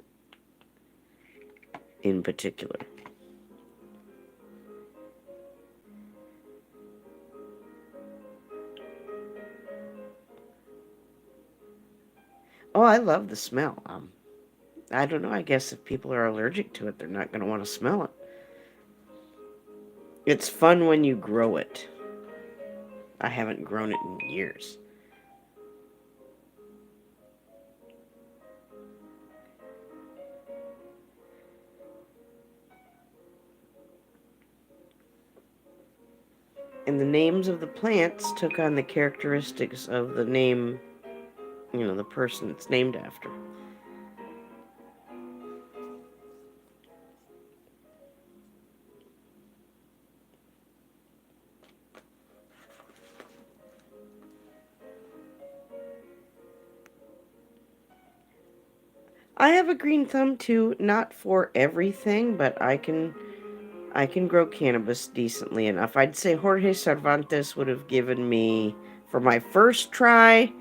in particular. Oh, I love the smell. I don't know. I guess if people are allergic to it, they're not going to want to smell it. It's fun when you grow it. I haven't grown it in years. And the names of the plants took on the characteristics of the name, the person it's named after. I have a green thumb too, not for everything, but I can grow cannabis decently enough. I'd say Jorge Cervantes would have given me, for my first try,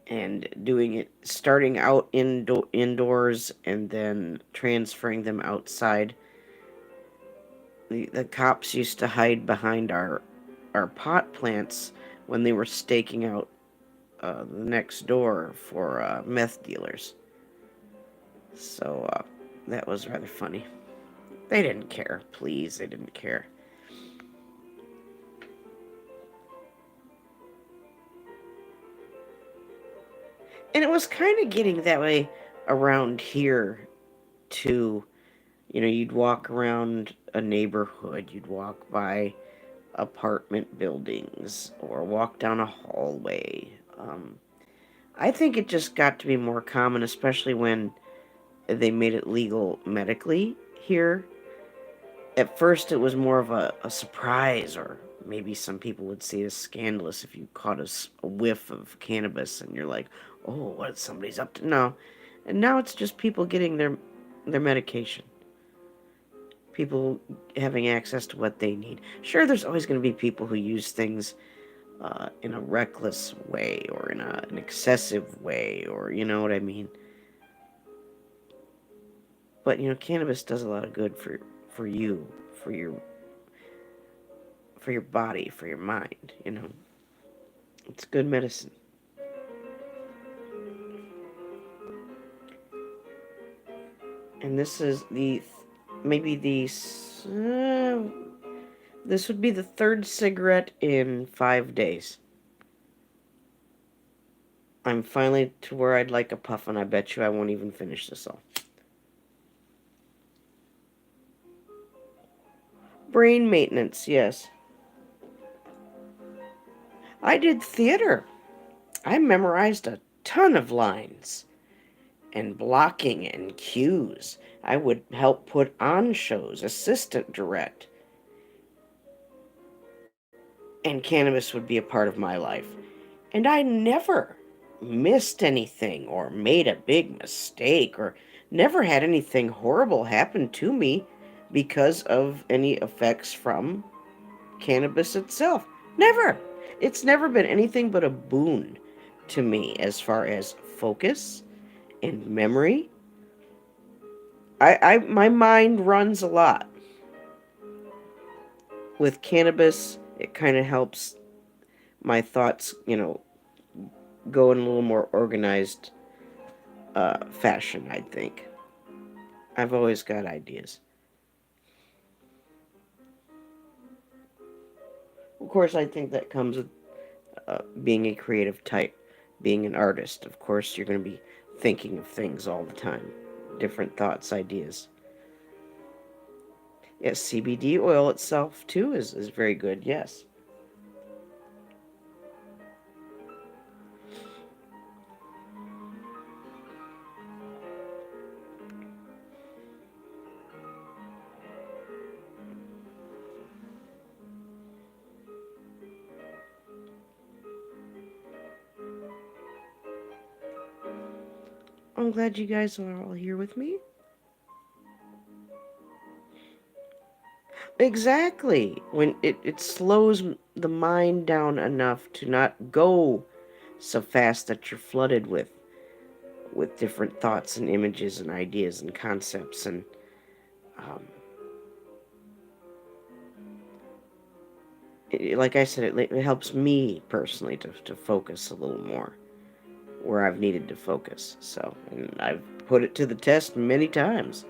and doing it, starting out indoors and then transferring them outside. The cops used to hide behind our pot plants when they were staking out the next door for meth dealers. So that was rather funny. They didn't care. Please, they didn't care. And it was kind of getting that way around here, too. You'd walk around a neighborhood, you'd walk by apartment buildings, or walk down a hallway. I think it just got to be more common, especially when they made it legal medically here. At first, it was more of a surprise, or maybe some people would see it as scandalous if you caught a whiff of cannabis and you're like, oh, what somebody's up to? No. And now it's just people getting their medication. People having access to what they need. Sure, there's always going to be people who use things in a reckless way or in an excessive way, or you know what I mean. But cannabis does a lot of good for you, for your for your body, for your mind. It's good medicine. And this is maybe this would be the third cigarette in 5 days. I'm finally to where I'd like a puff, and I bet you I won't even finish this all. Brain maintenance, yes. I did theater. I memorized a ton of lines and blocking and cues. I would help put on shows, assistant direct, and cannabis would be a part of my life. And I never missed anything or made a big mistake or never had anything horrible happen to me because of any effects from cannabis itself. Never. It's never been anything but a boon to me as far as focus and memory. My mind runs a lot. With cannabis, it kind of helps my thoughts, go in a little more organized fashion, I think. I've always got ideas. Of course, I think that comes with being a creative type, being an artist. Of course, you're going to be thinking of things all the time, different thoughts, ideas. Yes, CBD oil itself, too, is very good, yes. I'm glad you guys are all here with me. Exactly. When it slows the mind down enough to not go so fast that you're flooded with different thoughts and images and ideas and concepts, and um, like I said, it helps me personally to focus a little more where I've needed to focus. So, and I've put it to the test many times.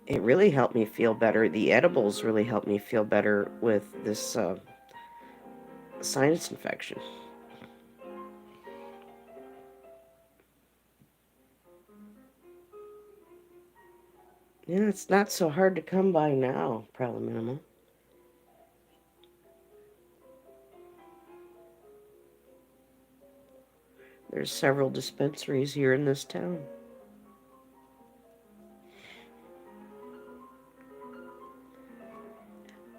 It really helped me feel better. The edibles really helped me feel better with this sinus infection. Yeah, it's not so hard to come by now, Prowler Minimal. There's several dispensaries here in this town.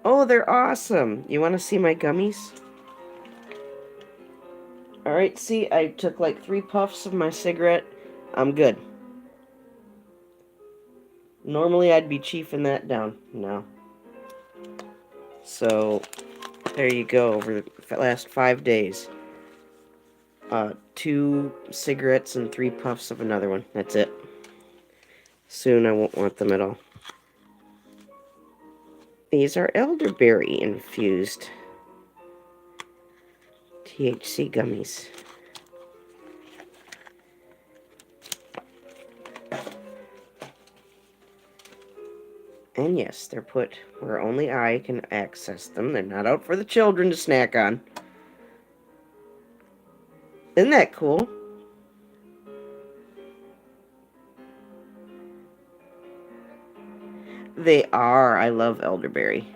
Oh, they're awesome. You want to see my gummies? Alright, see, I took like 3 puffs of my cigarette. I'm good. Normally, I'd be chiefing that down. No. So, there you go, over the last 5 days. 2 cigarettes and 3 puffs of another one. That's it. Soon I won't want them at all. These are elderberry infused THC gummies. And yes, they're put where only I can access them. They're not out for the children to snack on. Isn't that cool? They are. I love elderberry.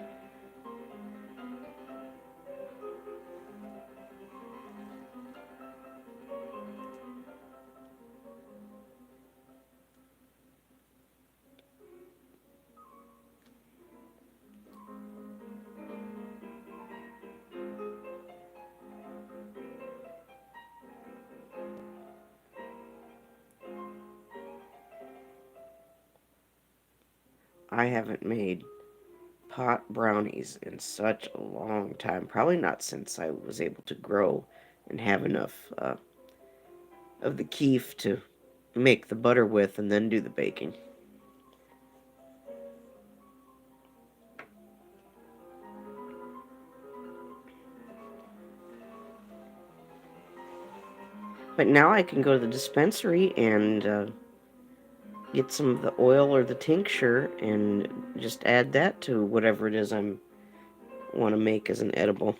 I haven't made pot brownies in such a long time. Probably not since I was able to grow and have enough of the keef to make the butter with and then do the baking. But now I can go to the dispensary and get some of the oil or the tincture and just add that to whatever it is I'm want to make as an edible.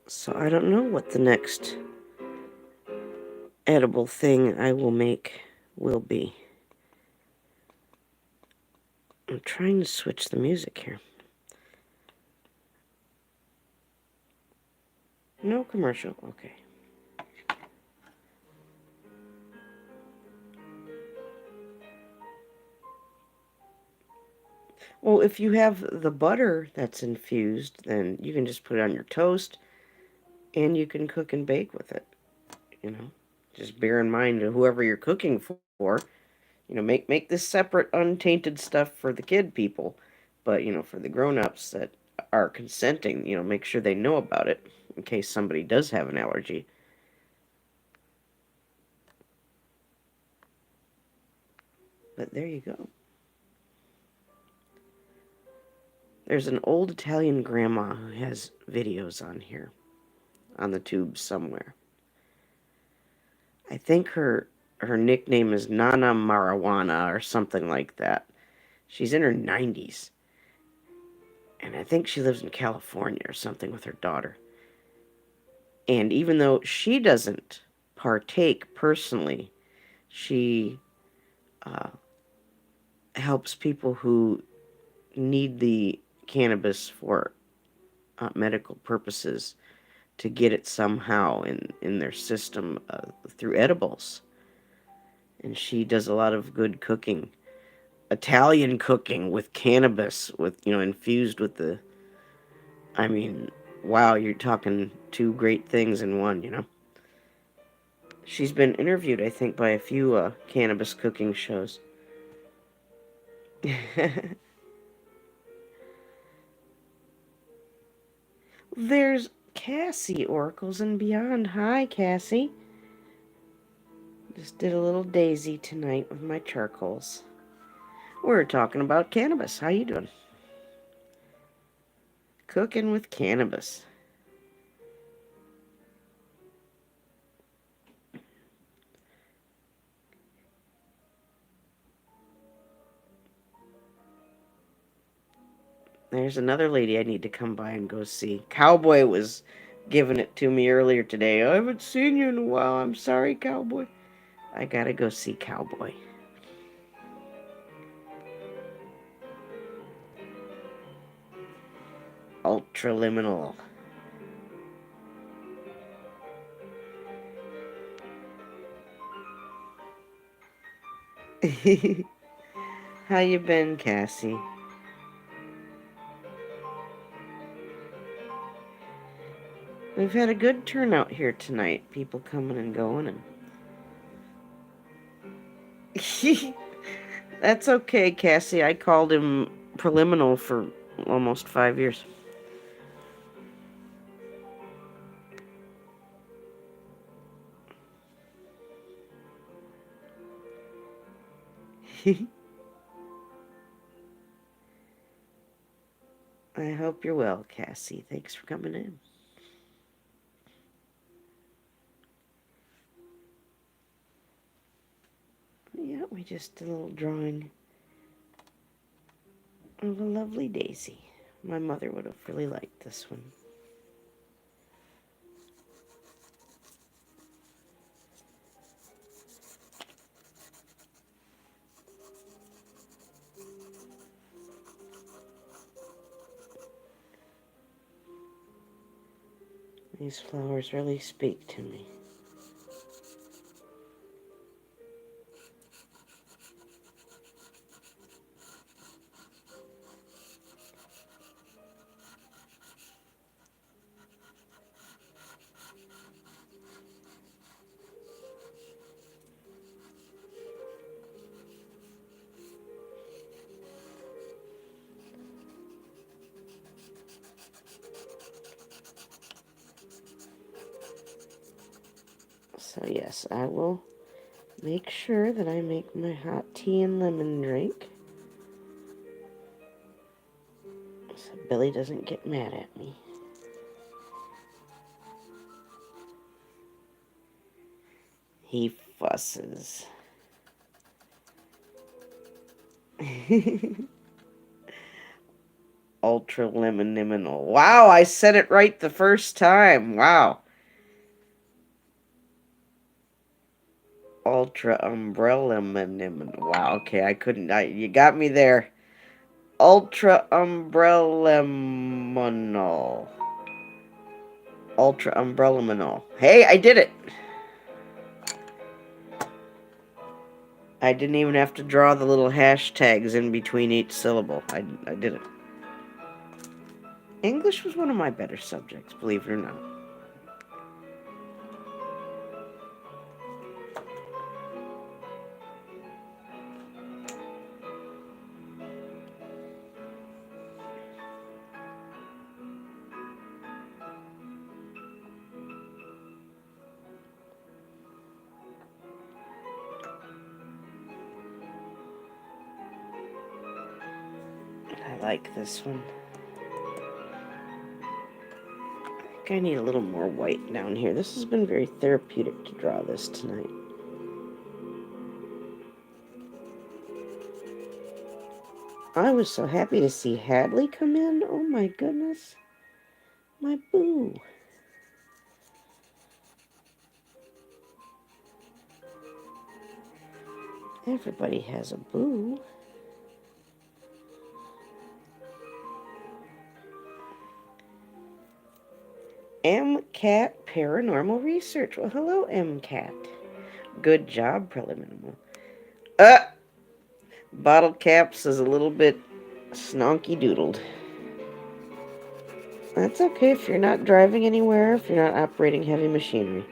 So I don't know what the next edible thing I will make will be. I'm trying to switch the music here. No commercial. Okay. Well, if you have the butter that's infused, then you can just put it on your toast and you can cook and bake with it, you know. Just bear in mind whoever you're cooking for, make this separate untainted stuff for the kid people, but for the grown-ups that are consenting, make sure they know about it in case somebody does have an allergy. But there you go. There's an old Italian grandma who has videos on here, on the tube somewhere. I think her nickname is Nana Marijuana or something like that. She's in her 90s, and I think she lives in California or something with her daughter. And even though she doesn't partake personally, she uh, helps people who need the cannabis for medical purposes to get it somehow in their system through edibles. And she does a lot of good cooking, Italian cooking with cannabis, with infused with the. I mean, wow, you're talking two great things in one. She's been interviewed, I think, by a few cannabis cooking shows. There's Cassie, Oracles and Beyond. Hi, Cassie. Just did a little daisy tonight with my charcoals. We're talking about cannabis. How you doing? Cooking with cannabis. There's another lady I need to come by and go see. Cowboy was giving it to me earlier today. I haven't seen you in a while. I'm sorry, Cowboy. I gotta go see Cowboy. Ultraliminal. How you been, Cassie? We've had a good turnout here tonight. People coming and going, and that's okay, Cassie. I called him preliminal for almost 5 years. I hope you're well, Cassie. Thanks for coming in. Yeah, we just did a little drawing of a lovely daisy. My mother would have really liked this one. These flowers really speak to me. So yes, I will make sure that I make my hot tea and lemon drink, so Billy doesn't get mad at me. He fusses. Ultra lemoniminal. Wow, I said it right the first time. Wow. Ultra umbrella lemon. Wow, okay, I couldn't. You got me there. Ultra umbrella limonol. Ultra umbrella limonol. Hey, I did it. I didn't even have to draw the little hashtags in between each syllable. I did it. English was one of my better subjects, believe it or not. I like this one. I think I need a little more white down here. This has been very therapeutic to draw this tonight. I was so happy to see Hadley come in. Oh my goodness. My boo. Everybody has a boo. MCAT Paranormal Research. Well, hello, MCAT. Good job, Preliminal. Bottle caps is a little bit snonky doodled. That's okay if you're not driving anywhere, if you're not operating heavy machinery.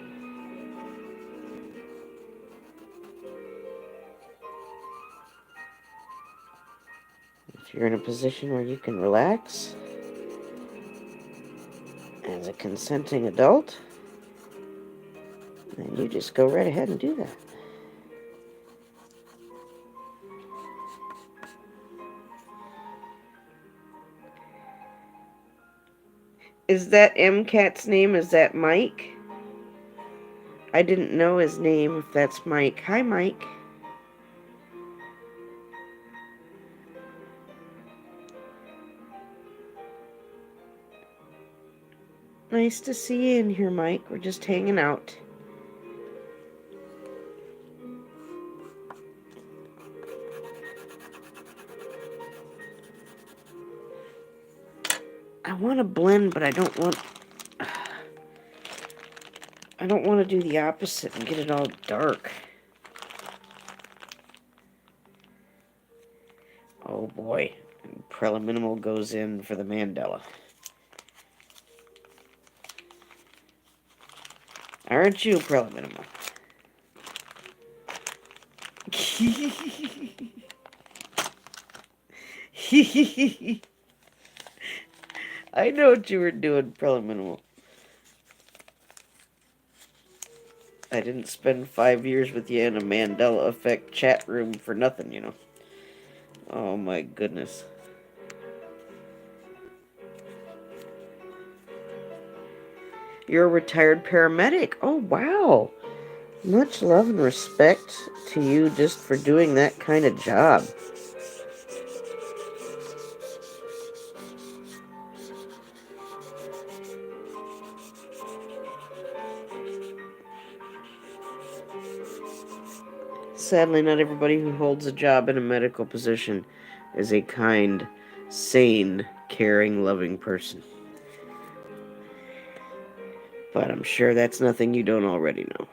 If you're in a position where you can relax as a consenting adult, then you just go right ahead and do that. Is that MCAT's name? Is that Mike? I didn't know his name, if that's Mike. Hi, Mike. Nice to see you in here, Mike. We're just hanging out. I want to blend, but I don't want to do the opposite and get it all dark. Oh boy. Preliminal goes in for the Mandela. Aren't you, Preliminal? I know what you were doing, Preliminal. I didn't spend 5 years with you in a Mandela Effect chat room for nothing, you know. Oh my goodness. You're a retired paramedic. Oh wow. Much love and respect to you just for doing that kind of job. Sadly, not everybody who holds a job in a medical position is a kind, sane, caring, loving person. But I'm sure that's nothing you don't already know.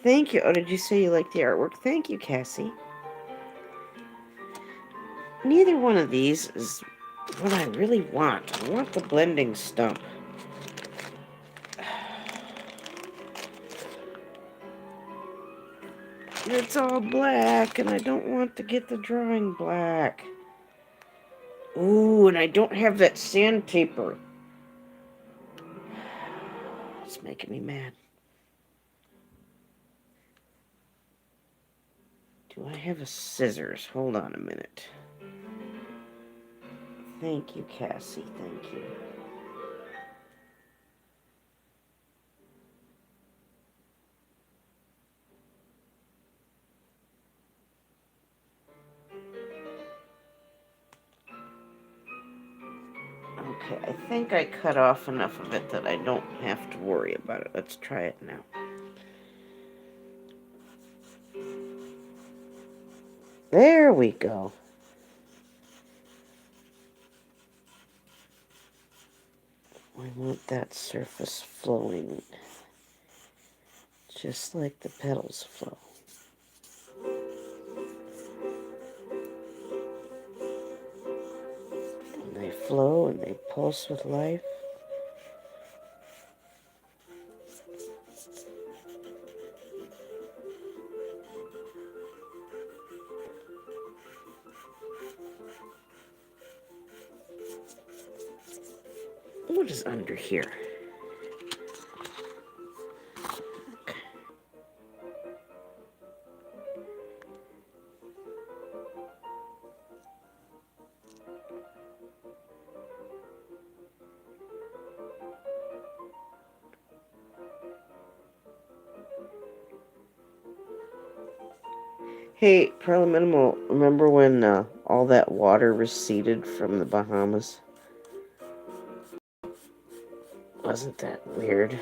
Thank you. Oh, did you say you like the artwork? Thank you, Cassie. Neither one of these is what I really want. I want the blending stump. It's all black, and I don't want to get the drawing black. Ooh, and I don't have that sandpaper. It's making me mad. Do I have a scissors? Hold on a minute. Thank you, Cassie. Thank you. Okay, I think I cut off enough of it that I don't have to worry about it. Let's try it now. There we go. I want that surface flowing, just like the petals flow. And they flow and they pulse with life. What is under here? Hey, Parliaminimal, remember when all that water receded from the Bahamas? Wasn't that weird?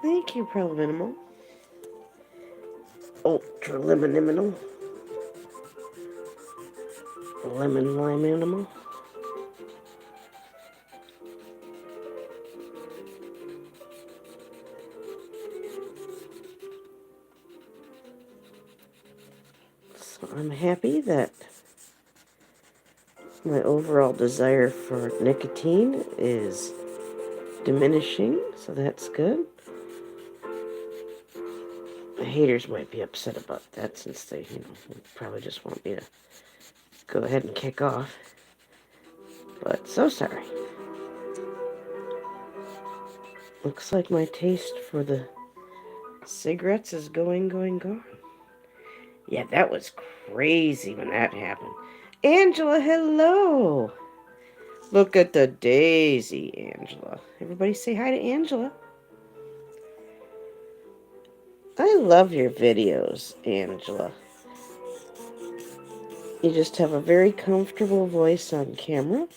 Thank you, Parliaminimal. Ultra lemoniminal. Lemon lime animal. So I'm happy that my overall desire for nicotine is diminishing, so that's good. The haters might be upset about that since they, probably just want me to go ahead and kick off. But so sorry. Looks like my taste for the cigarettes is gone. Yeah, that was crazy when that happened. Angela, hello. Look at the daisy, Angela. Everybody say hi to Angela. I love your videos, Angela. You just have a very comfortable voice on camera.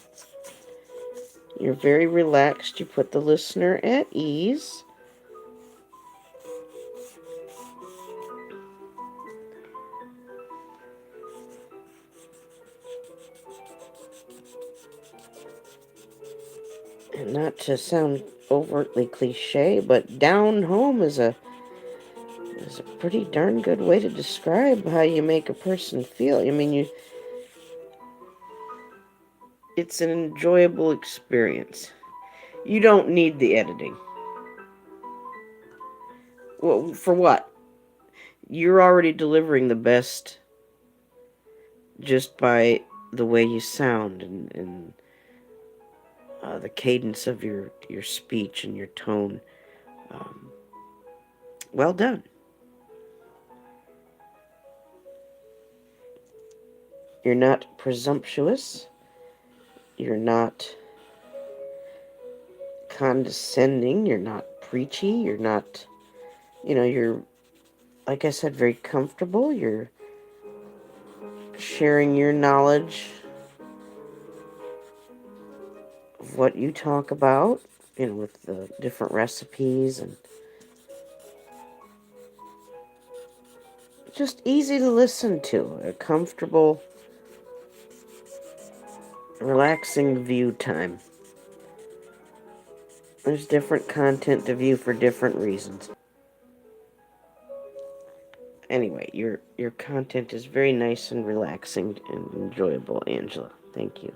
You're very relaxed. You put the listener at ease. And not to sound overtly cliche, but down home is a pretty darn good way to describe how you make a person feel. I mean, it's an enjoyable experience. You don't need the editing. Well, for what? You're already delivering the best just by the way you sound and the cadence of your speech and your tone. Well done. You're not presumptuous. You're not condescending. You're not preachy. You're not, you're, like I said, very comfortable. You're sharing your knowledge of what you talk about, with the different recipes, and just easy to listen to. A comfortable, relaxing view time. There's different content to view for different reasons. Anyway, your content is very nice and relaxing and enjoyable, Angela. Thank you.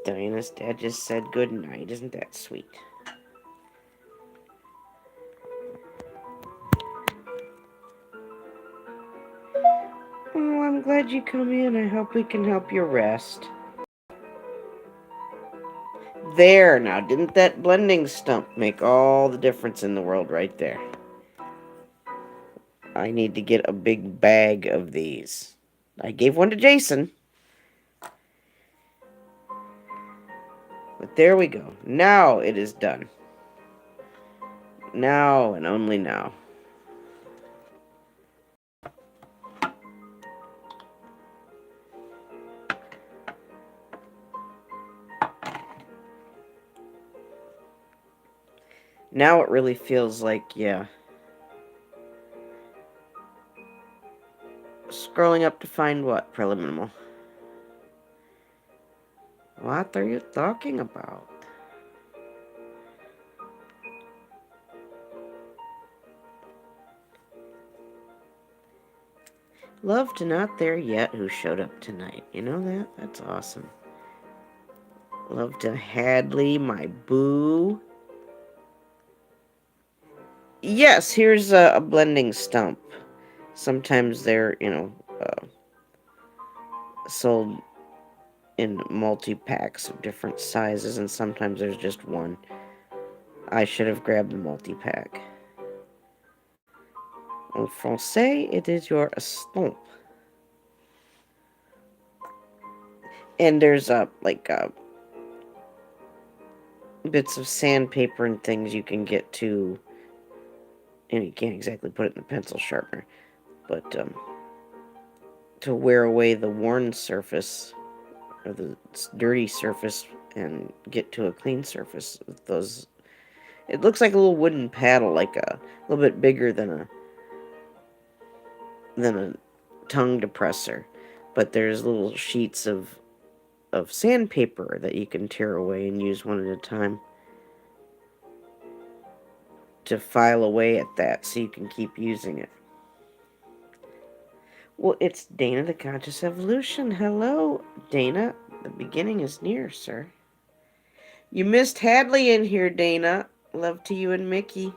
Diana's dad just said good night. Isn't that sweet? Oh, I'm glad you come in. I hope we can help you rest. There, now, didn't that blending stump make all the difference in the world right there? I need to get a big bag of these. I gave one to Jason. But there we go. Now it is done. Now and only now. Now it really feels like, yeah. Scrolling up to find what, Preliminal? What are you talking about? Love to Not There Yet who showed up tonight. You know that? That's awesome. Love to Hadley, my boo. Yes, here's a blending stump. Sometimes they're, sold in multi-packs of different sizes, and sometimes there's just one. I should have grabbed the multi-pack. En français, it is your estompe. And there's, bits of sandpaper and things you can get to, and you can't exactly put it in a pencil sharpener, but, to wear away the worn surface, or the dirty surface, and get to a clean surface with those. It looks like a little wooden paddle, like a little bit bigger than a tongue depressor, but there's little sheets of sandpaper that you can tear away and use one at a time to file away at that so you can keep using it. Well, it's Dana the Conscious Evolution. Hello, Dana. The beginning is near, sir. You missed Hadley in here, Dana. Love to you and Mickey.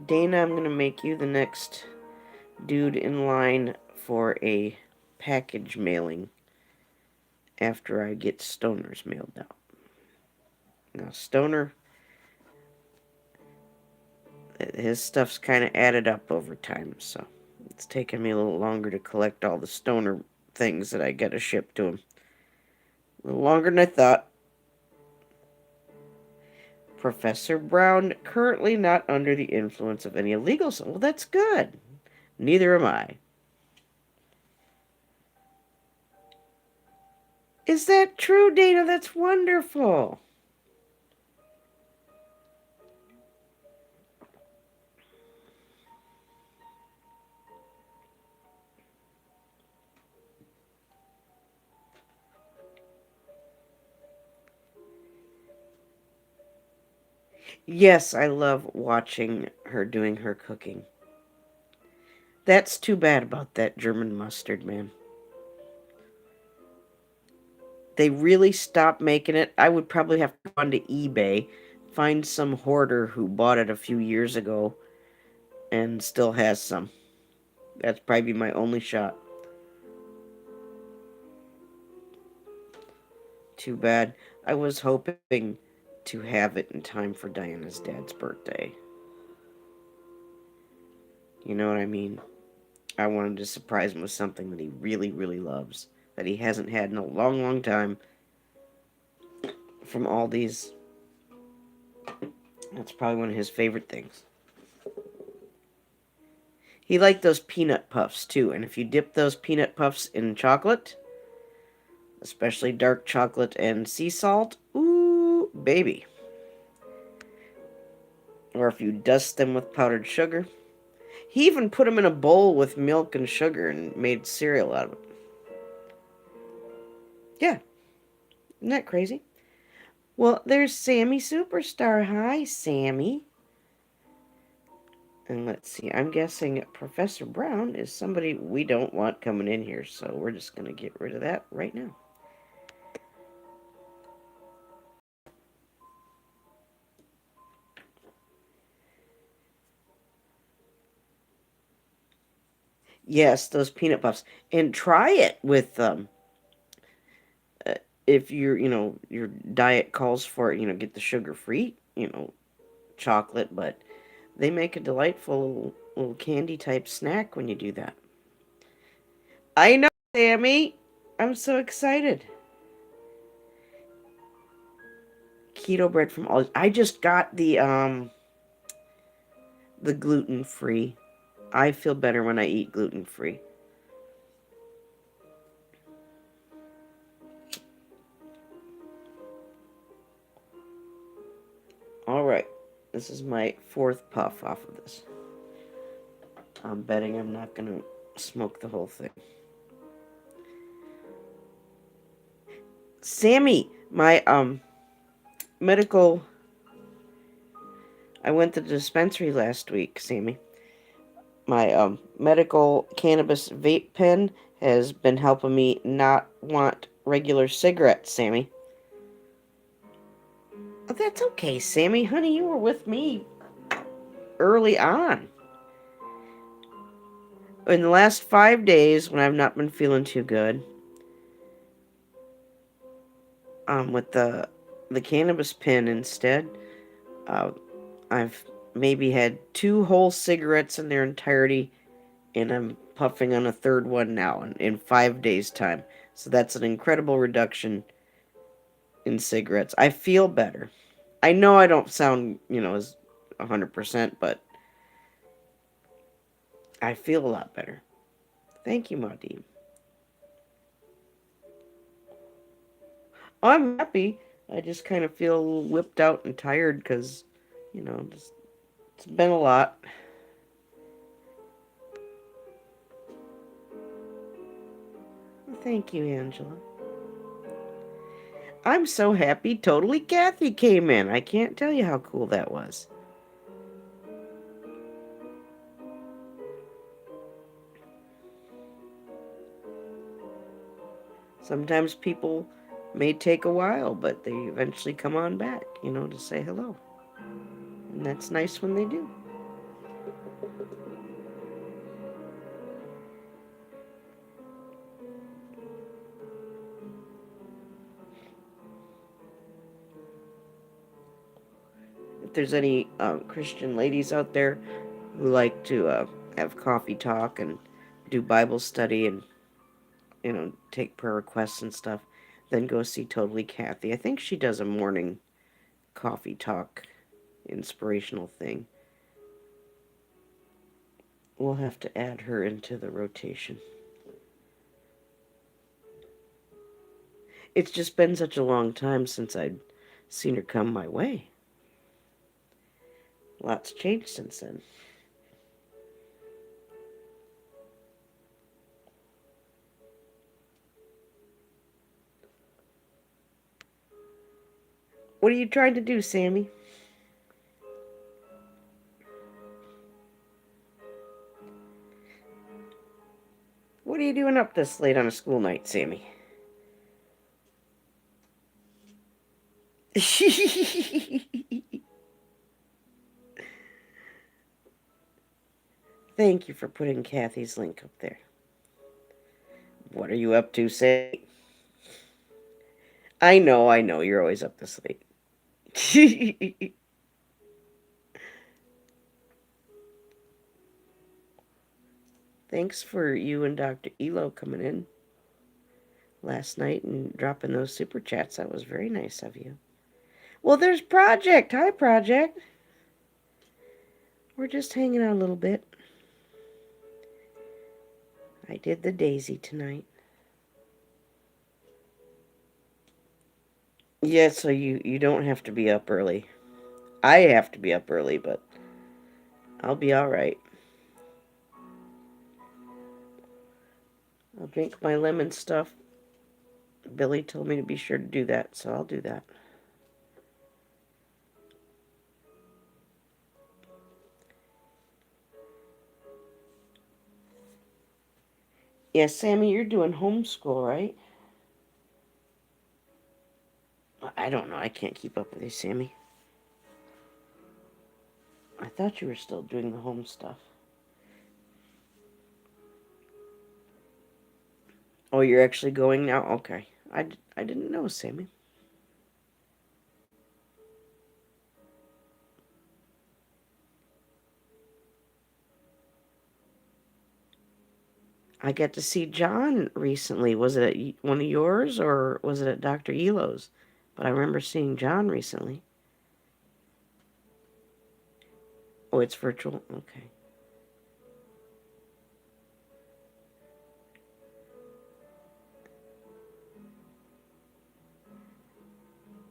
Dana, I'm going to make you the next dude in line for a package mailing after I get Stoner's mailed out. Now, Stoner, his stuff's kind of added up over time, so it's taken me a little longer to collect all the Stoner things that I got to ship to him. A little longer than I thought. Professor Brown, currently not under the influence of any illegal... Well, that's good. Neither am I. Is that true, Dana? That's wonderful. Yes, I love watching her doing her cooking. That's too bad about that German mustard, man. They really stopped making it. I would probably have to go onto eBay, find some hoarder who bought it a few years ago and still has some. That's probably my only shot. Too bad. I was hoping to have it in time for Diana's dad's birthday. You know what I mean? I wanted to surprise him with something that he really, really loves, that he hasn't had in a long, long time from Aldi's. That's probably one of his favorite things. He liked those peanut puffs too, and if you dip those peanut puffs in chocolate, especially dark chocolate and sea salt, ooh, baby. Or if you dust them with powdered sugar. He even put them in a bowl with milk and sugar and made cereal out of it. Yeah, isn't that crazy? Well, there's Sammy Superstar. Hi, Sammy. And let's see, I'm guessing Professor Brown is somebody we don't want coming in here, so we're just going to get rid of that right now. Yes, those peanut puffs. And try it with, if your diet calls for it, get the sugar-free, chocolate, but they make a delightful little candy type snack when you do that. I know, Sammy. I'm so excited. Keto bread from all. I just got the gluten free. I feel better when I eat gluten free. All right. This is my fourth puff off of this. I'm betting I'm not going to smoke the whole thing. Sammy, my medical I went to the dispensary last week, Sammy. My medical cannabis vape pen has been helping me not want regular cigarettes, Sammy. Oh, that's okay, Sammy. Honey, you were with me early on. In the last 5 days, when I've not been feeling too good, with the cannabis pen instead, uh, I've maybe had 2 whole cigarettes in their entirety, and I'm puffing on a third one now in 5 days' time. So that's an incredible reduction in cigarettes. I feel better. I know I don't sound, as 100%, but I feel a lot better. Thank you, Maudine. I'm happy. I just kind of feel a little whipped out and tired because, it's been a lot. Thank you, Angela. I'm so happy Totally Kathy came in. I can't tell you how cool that was. Sometimes people may take a while, but they eventually come on back, to say hello. And that's nice when they do. If there's any Christian ladies out there who like to have coffee talk and do Bible study and, take prayer requests and stuff, then go see Totally Kathy. I think she does a morning coffee talk inspirational thing. We'll have to add her into the rotation. It's just been such a long time since I'd seen her come my way. Lots changed since then. What are you trying to do, Sammy? What are you doing up this late on a school night, Sammy? Thank you for putting Kathy's link up there. What are you up to, Sammy? I know, you're always up this late. Thanks for you and Dr. Elo coming in last night and dropping those super chats. That was very nice of you. Well, there's Project. Hi, Project. We're just hanging out a little bit. I did the daisy tonight. Yeah, so you don't have to be up early. I have to be up early, but I'll be all right. I'll drink my lemon stuff. Billy told me to be sure to do that, so I'll do that. Yeah, Sammy, you're doing homeschool, right? I don't know. I can't keep up with you, Sammy. I thought you were still doing the home stuff. Oh, you're actually going now? Okay. I didn't know, Sammy. I got to see John recently. Was it at one of yours or was it at Dr. Elo's? But I remember seeing John recently. Oh, it's virtual? Okay.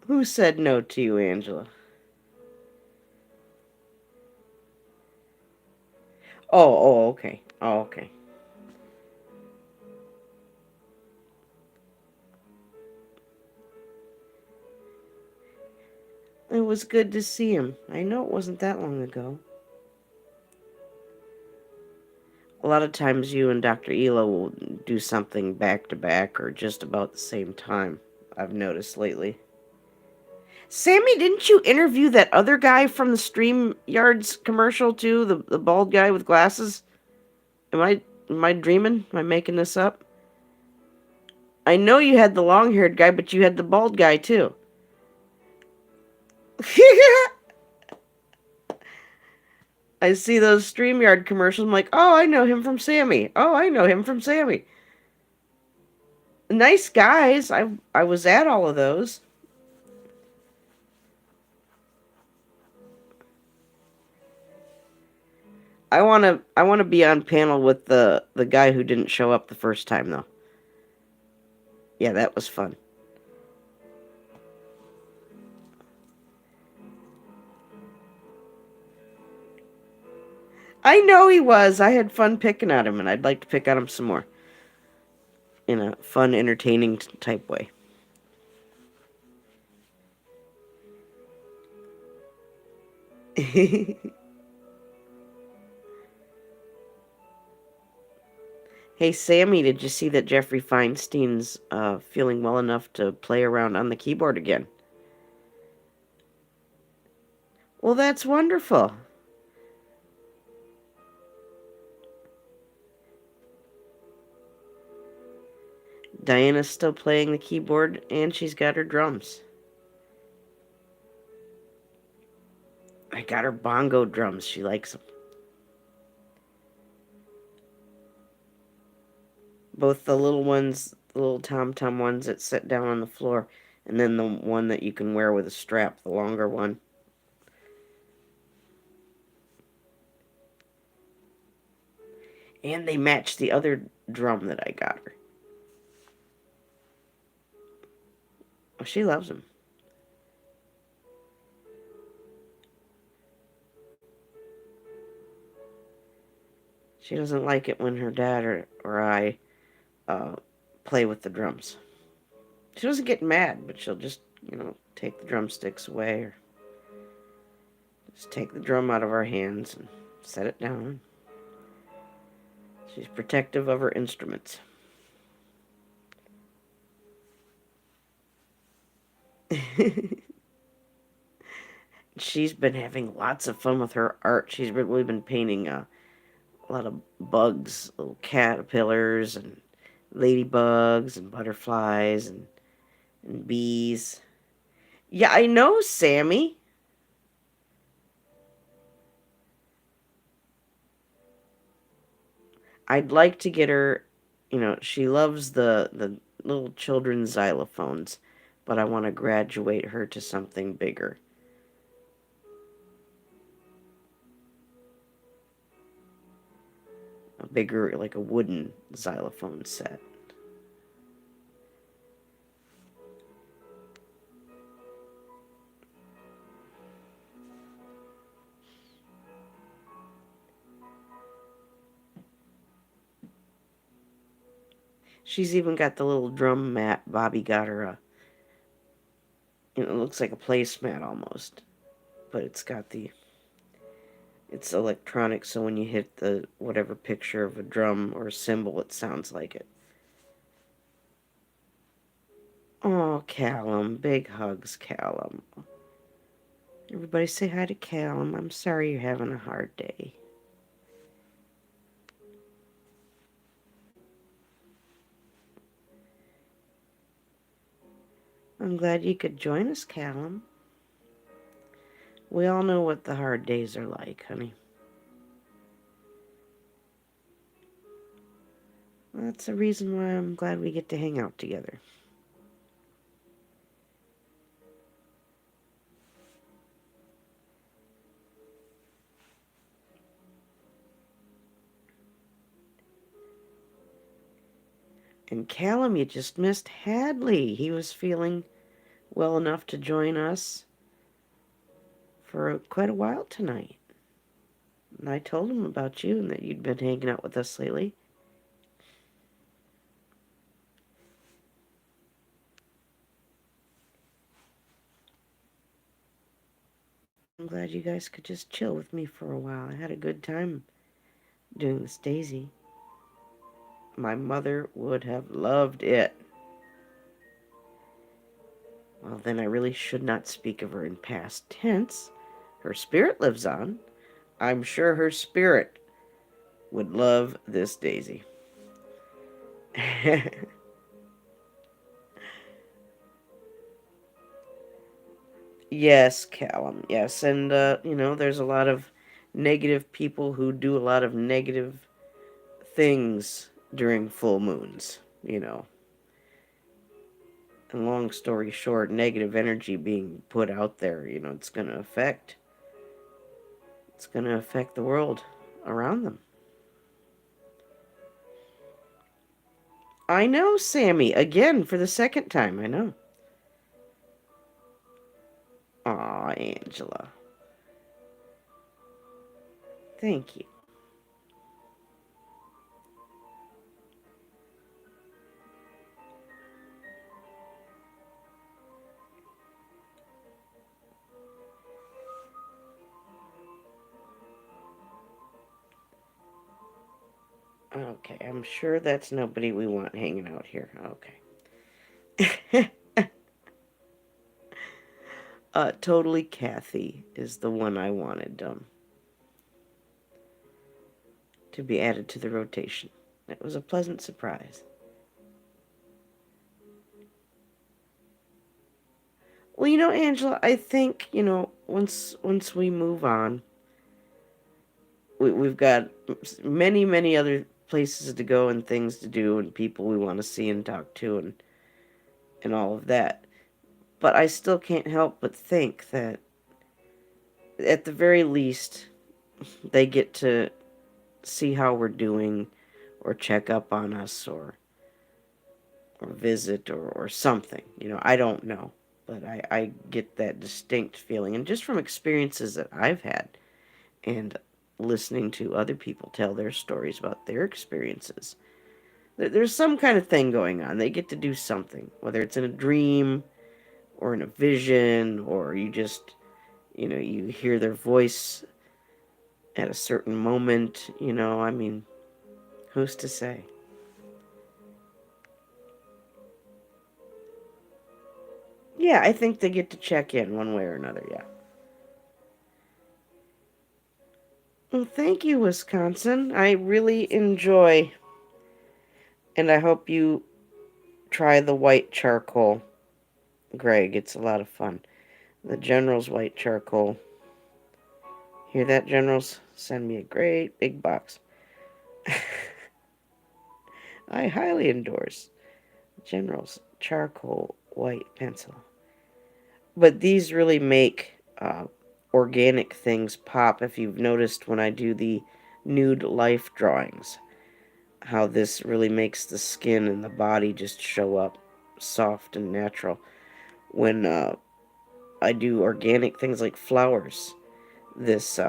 Who said no to you, Angela? Okay. Oh, okay. It was good to see him. I know it wasn't that long ago. A lot of times you and Dr. Elo will do something back to back or just about the same time, I've noticed lately. Sammy, didn't you interview that other guy from the StreamYards commercial too? The bald guy with glasses? Am I dreaming? Am I making this up? I know you had the long haired guy, but you had the bald guy too. I see those StreamYard commercials. I'm like, oh, I know him from Sammy. Oh, I know him from Sammy. Nice guys. I was at all of those. I wanna be on panel with the guy who didn't show up the first time though. Yeah, that was fun. I know he was. I had fun picking at him, and I'd like to pick at him some more in a fun, entertaining type way. Hey, Sammy, did you see that Jeffrey Feinstein's feeling well enough to play around on the keyboard again? Well, that's wonderful. Diana's still playing the keyboard, and she's got her drums. I got her bongo drums. She likes them. Both the little ones, the little tom-tom ones that sit down on the floor, and then the one that you can wear with a strap, the longer one. And they match the other drum that I got her. Oh, she loves them. She doesn't like it when her dad or I uh, play with the drums. She doesn't get mad, but she'll just, take the drumsticks away or just take the drum out of our hands and set it down. She's protective of her instruments. She's been having lots of fun with her art. She's really been painting a lot of bugs, little caterpillars and ladybugs and butterflies and bees. Yeah, I know, Sammy. I'd like to get her, she loves the little children's xylophones, but I want to graduate her to something bigger. A bigger, like a wooden xylophone set. She's even got the little drum mat Bobby got her it looks like a placemat almost, but it's electronic, so when you hit the whatever picture of a drum or a cymbal, it sounds like it. Oh, Callum, big hugs, Callum. Everybody say hi to Callum. I'm sorry you're having a hard day. I'm glad you could join us, Callum. We all know what the hard days are like, honey. That's the reason why I'm glad we get to hang out together. And Callum, you just missed Hadley. He was feeling well enough to join us for quite a while tonight. And I told him about you and that you'd been hanging out with us lately. I'm glad you guys could just chill with me for a while. I had a good time doing this Daisy. My mother would have loved it. Well, then I really should not speak of her in past tense. Her spirit lives on. I'm sure her spirit would love this Daisy. Yes, Callum. Yes, and there's a lot of negative people who do a lot of negative things during full moons. And long story short, negative energy being put out there, it's going to affect the world around them. I know, Sammy, again for the second time, I know. Aw, Angela. Thank you. Okay, I'm sure that's nobody we want hanging out here. Okay. Totally Kathy is the one I wanted to be added to the rotation. It was a pleasant surprise. Well, Angela, I think, once we move on, we've got many, many other places to go and things to do and people we want to see and talk to and all of that. But I still can't help but think that at the very least, they get to see how we're doing or check up on us or visit or something. I don't know. But I get that distinct feeling. And just from experiences that I've had and listening to other people tell their stories about their experiences, there's some kind of thing going on. They get to do something, whether it's in a dream or in a vision, or you just, you hear their voice at a certain moment. I mean, who's to say? Yeah, I think they get to check in one way or another, yeah. Well, thank you, Wisconsin. I really enjoy, and I hope you try the white charcoal, Greg. It's a lot of fun. The General's white charcoal. Hear that, Generals? Send me a great big box. I highly endorse General's charcoal white pencil. But these really make organic things pop. If you've noticed when I do the nude life drawings, how this really makes the skin and the body just show up soft and natural. When I do organic things like flowers, this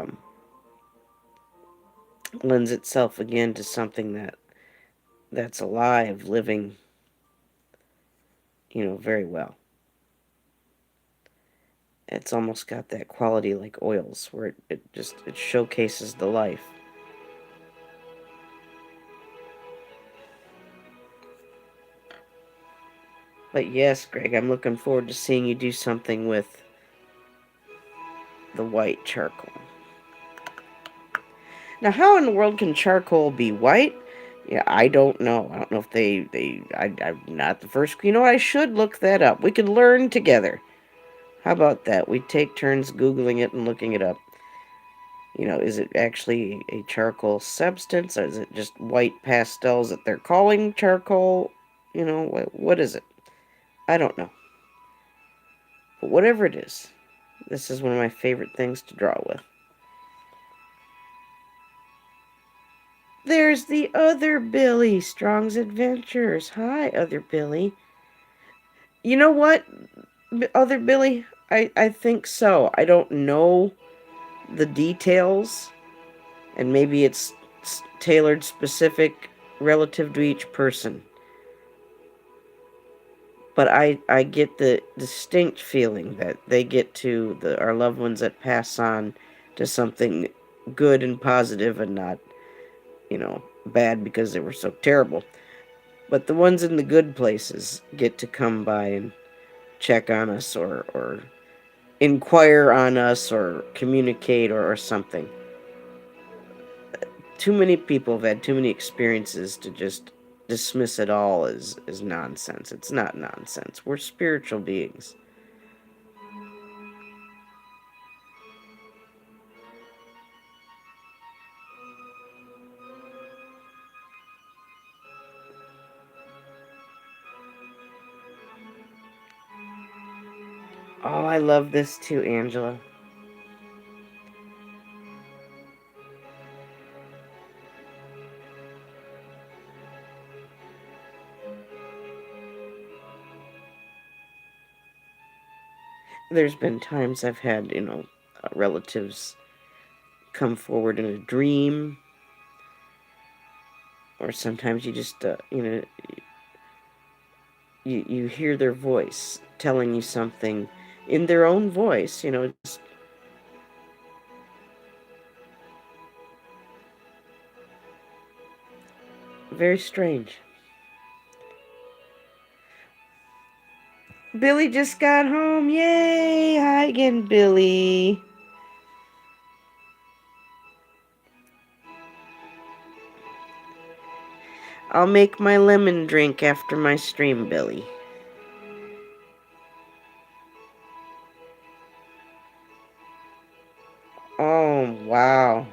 lends itself again to something that's alive, living, very well. It's almost got that quality like oils, where it showcases the life. But yes, Greg, I'm looking forward to seeing you do something with the white charcoal. Now, how in the world can charcoal be white? Yeah, I don't know. I don't know if I'm not the first. You know, I should look that up. We could learn together. How about that? We take turns Googling it and looking it up. Is it actually a charcoal substance? Or is it just white pastels that they're calling charcoal? What is it? I don't know. But whatever it is, this is one of my favorite things to draw with. There's the other Billy, Strong's Adventures. Hi, other Billy. You know what, other Billy? I think so. I don't know the details, and maybe it's tailored specific relative to each person. But I get the distinct feeling that they get to our loved ones that pass on to something good and positive and not, bad because they were so terrible. But the ones in the good places get to come by and check on us or inquire on us or communicate or something. Too many people have had too many experiences to just dismiss it all as nonsense. It's not nonsense. We're spiritual beings. Oh, I love this too, Angela. There's been times I've had, relatives come forward in a dream, or sometimes you just, you hear their voice telling you something in their own voice, it's very strange. Billy just got home. Yay! Hi again, Billy. I'll make my lemon drink after my stream, Billy. Oh, wow.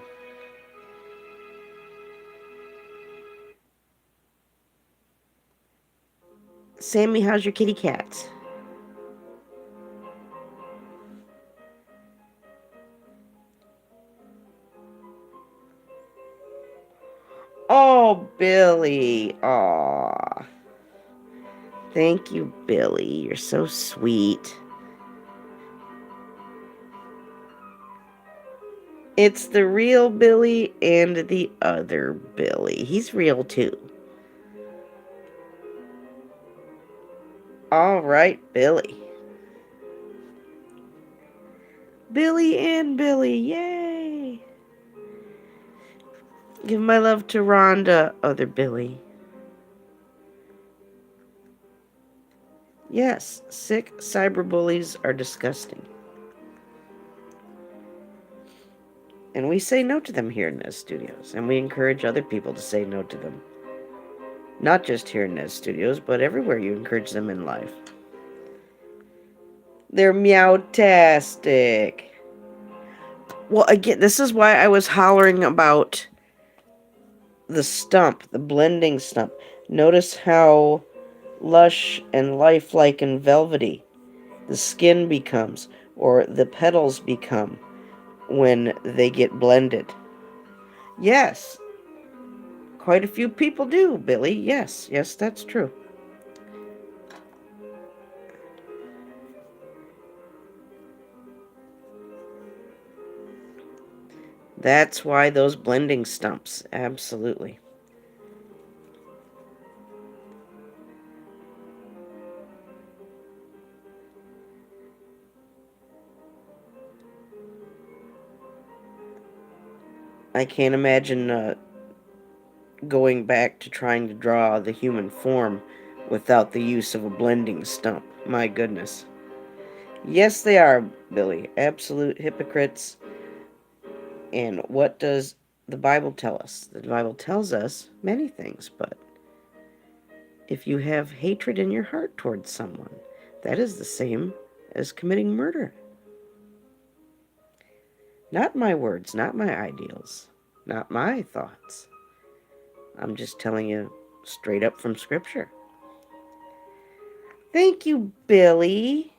Sammy, how's your kitty cat? Oh, Billy. Aw. Thank you, Billy. You're so sweet. It's the real Billy and the other Billy. He's real too. All right, Billy. Billy and Billy. Yay. Give my love to Rhonda, other Billy. Yes, sick cyberbullies are disgusting. And we say no to them here in Nez Studios, and we encourage other people to say no to them. Not just here in Nez Studios, but everywhere you encourage them in life. They're meowtastic. Well, again, this is why I was hollering about the stump, the blending stump. Notice how lush and lifelike and velvety the skin becomes, or the petals become, when they get blended. Yes, quite a few people do, Billy. Yes, yes, that's true. That's why those blending stumps, absolutely. I can't imagine going back to trying to draw the human form without the use of a blending stump. My goodness. Yes, they are, Billy. Absolute hypocrites. And what does the Bible tell us? The Bible tells us many things, but if you have hatred in your heart towards someone, that is the same as committing murder. Not my words, not my ideals, not my thoughts. I'm just telling you straight up from Scripture. Thank you, Billy.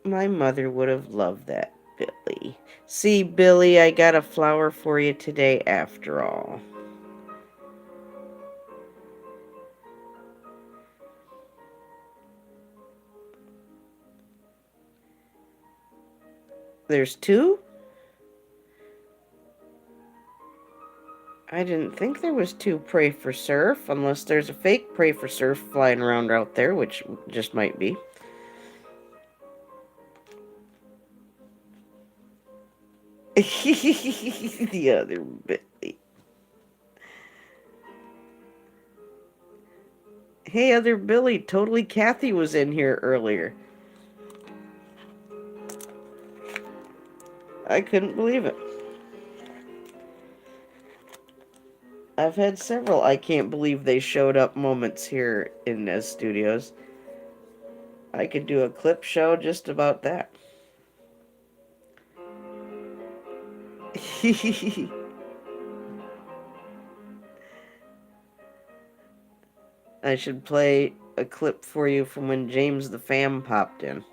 My mother would have loved that, Billy. See, Billy, I got a flower for you today after all. There's two? I didn't think there was two Pray for Surf, unless there's a fake Pray for Surf flying around out there, which just might be. The other Billy. Hey, other Billy, totally Kathy was in here earlier. I couldn't believe it. I've had several I can't believe they showed up moments here in Nez Studios. I could do a clip show just about that. I should play a clip for you from when James the Fam popped in.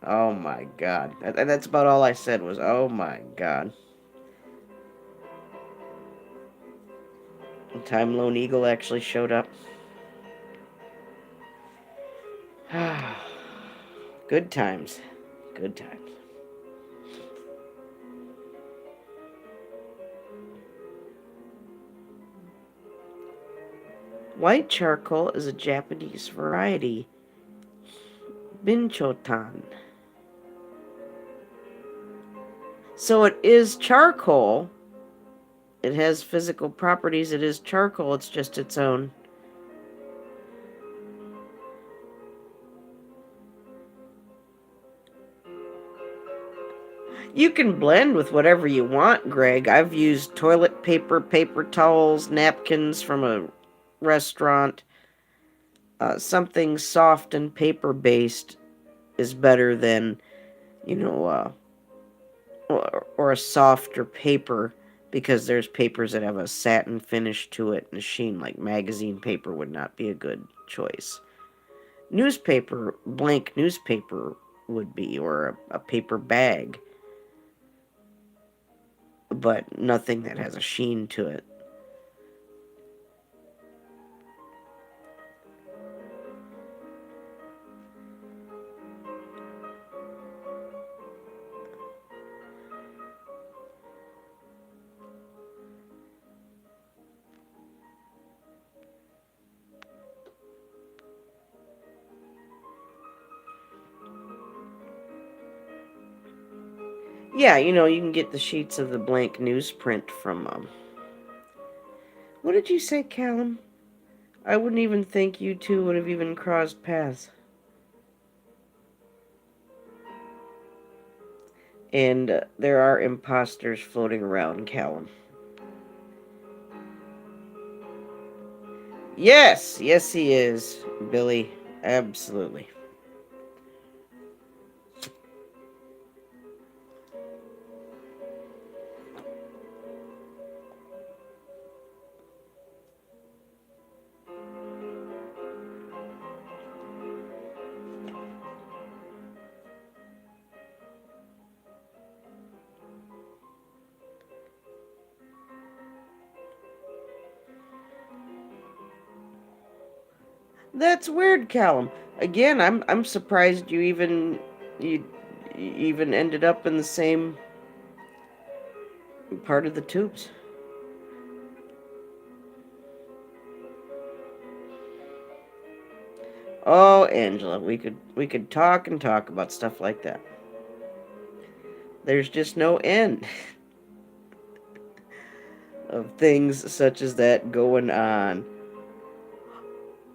Oh my god. That's about all I said was, oh my god. The time Lone Eagle actually showed up. Good times. Good times. White charcoal is a Japanese variety. Binchotan. So it is charcoal. It has physical properties. It is charcoal. It's just its own. You can blend with whatever you want, Greg. I've used toilet paper, paper towels, napkins from a restaurant. Something soft and paper based is better than, you know, or a softer paper, because there's papers that have a satin finish to it and a sheen, like magazine paper would not be a good choice. Newspaper, blank newspaper would be, or a paper bag, but nothing that has a sheen to it. Yeah, you can get the sheets of the blank newsprint from, what did you say, Callum? I wouldn't even think you two would have even crossed paths. And there are imposters floating around, Callum. Yes, yes he is, Billy. Absolutely. That's weird, Callum. Again, I'm surprised you even ended up in the same part of the tubes. Oh, Angela, we could talk and talk about stuff like that. There's just no end of things such as that going on.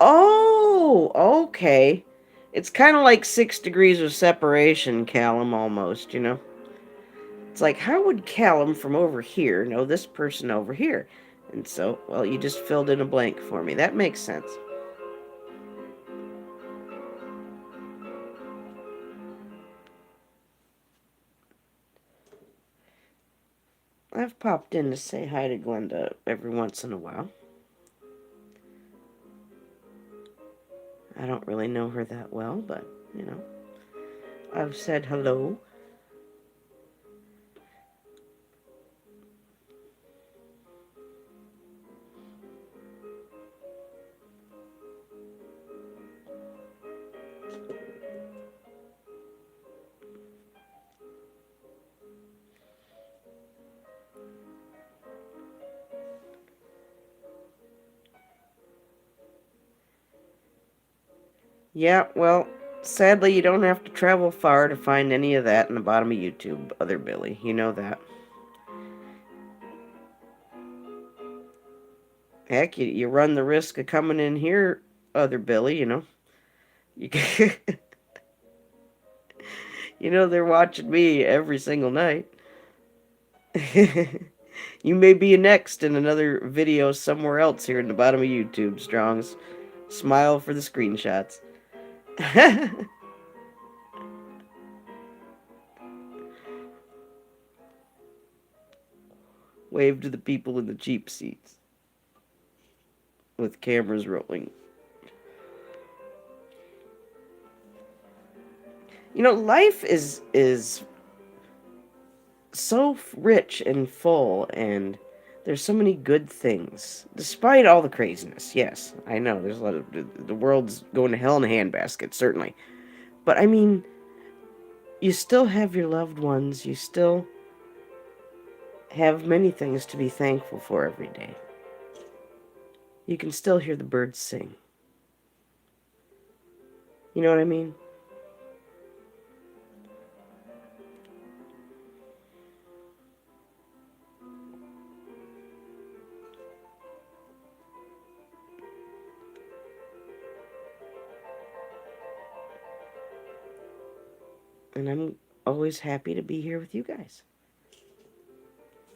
Oh, okay. It's kind of like 6 degrees of separation, Callum, almost, you know? It's like, how would Callum from over here know this person over here? And so, well, you just filled in a blank for me. That makes sense. I've popped in to say hi to Glenda every once in a while. I don't really know her that well, but, you know, I've said hello. Yeah, well, sadly, you don't have to travel far to find any of that in the bottom of YouTube, other Billy. You know that. Heck, you run the risk of coming in here, other Billy, you know. You, you know they're watching me every single night. You may be next in another video somewhere else here in the bottom of YouTube, Strongs. Smile for the screenshots. Wave to the people in the cheap seats with cameras rolling. You know, life is so rich and full, and there's so many good things despite all the craziness. Yes, I know there's a lot of the world's going to hell in a handbasket, certainly. But I mean, you still have your loved ones. You still have many things to be thankful for every day. You can still hear the birds sing. You know what I mean? And I'm always happy to be here with you guys.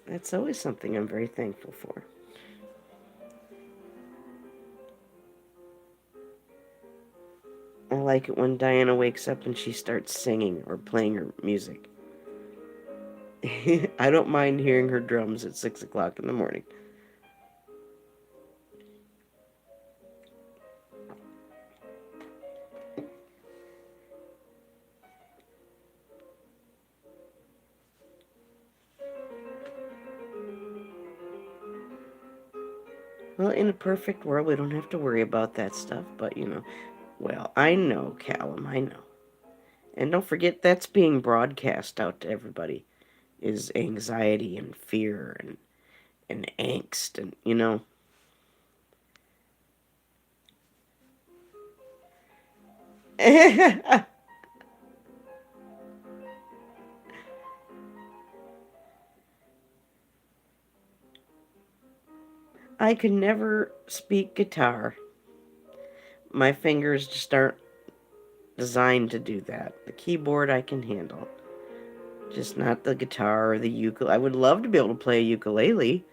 That's always something I'm very thankful for. I like it when Diana wakes up and she starts singing or playing her music. I don't mind hearing her drums at 6 o'clock in the morning. Well, in a perfect world, we don't have to worry about that stuff, but you know, well, I know, Callum, I know. And don't forget that's being broadcast out to everybody is anxiety and fear and angst and you know. I could never speak guitar. My fingers just aren't designed to do that. The keyboard I can handle, just not the guitar or the ukulele. I would love to be able to play a ukulele.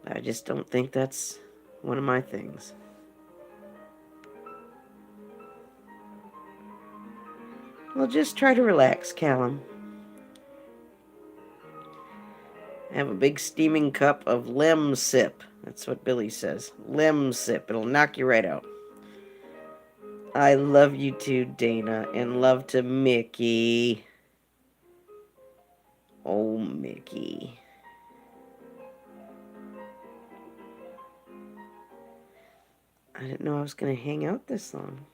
I just don't think that's one of my things. Well, just try to relax, Callum. Have a big steaming cup of Lemsip. That's what Billy says. Lemsip. It'll knock you right out. I love you too, Dana, and love to Mickey. Oh, Mickey. I didn't know I was going to hang out this long.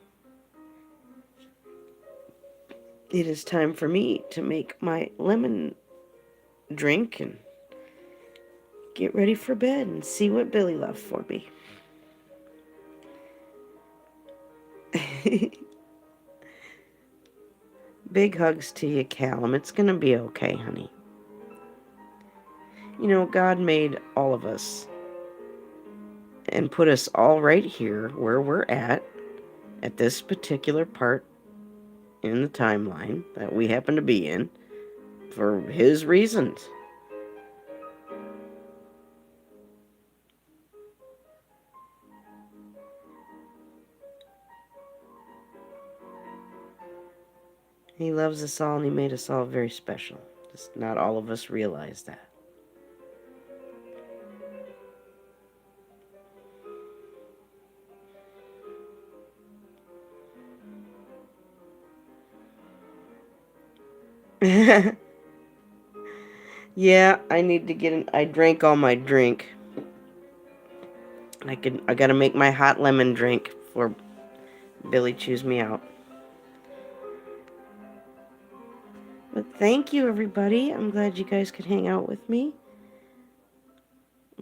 It is time for me to make my lemon drink and get ready for bed and see what Billy left for me. Big hugs to you, Callum. It's going to be okay, honey. You know, God made all of us and put us all right here where we're at this particular part in the timeline that we happen to be in, for His reasons. He loves us all and He made us all very special. Just not all of us realize that. Yeah, I need to get in. I drank all my drink. I gotta make my hot lemon drink before Billy chews me out. But thank you, everybody. I'm glad you guys could hang out with me.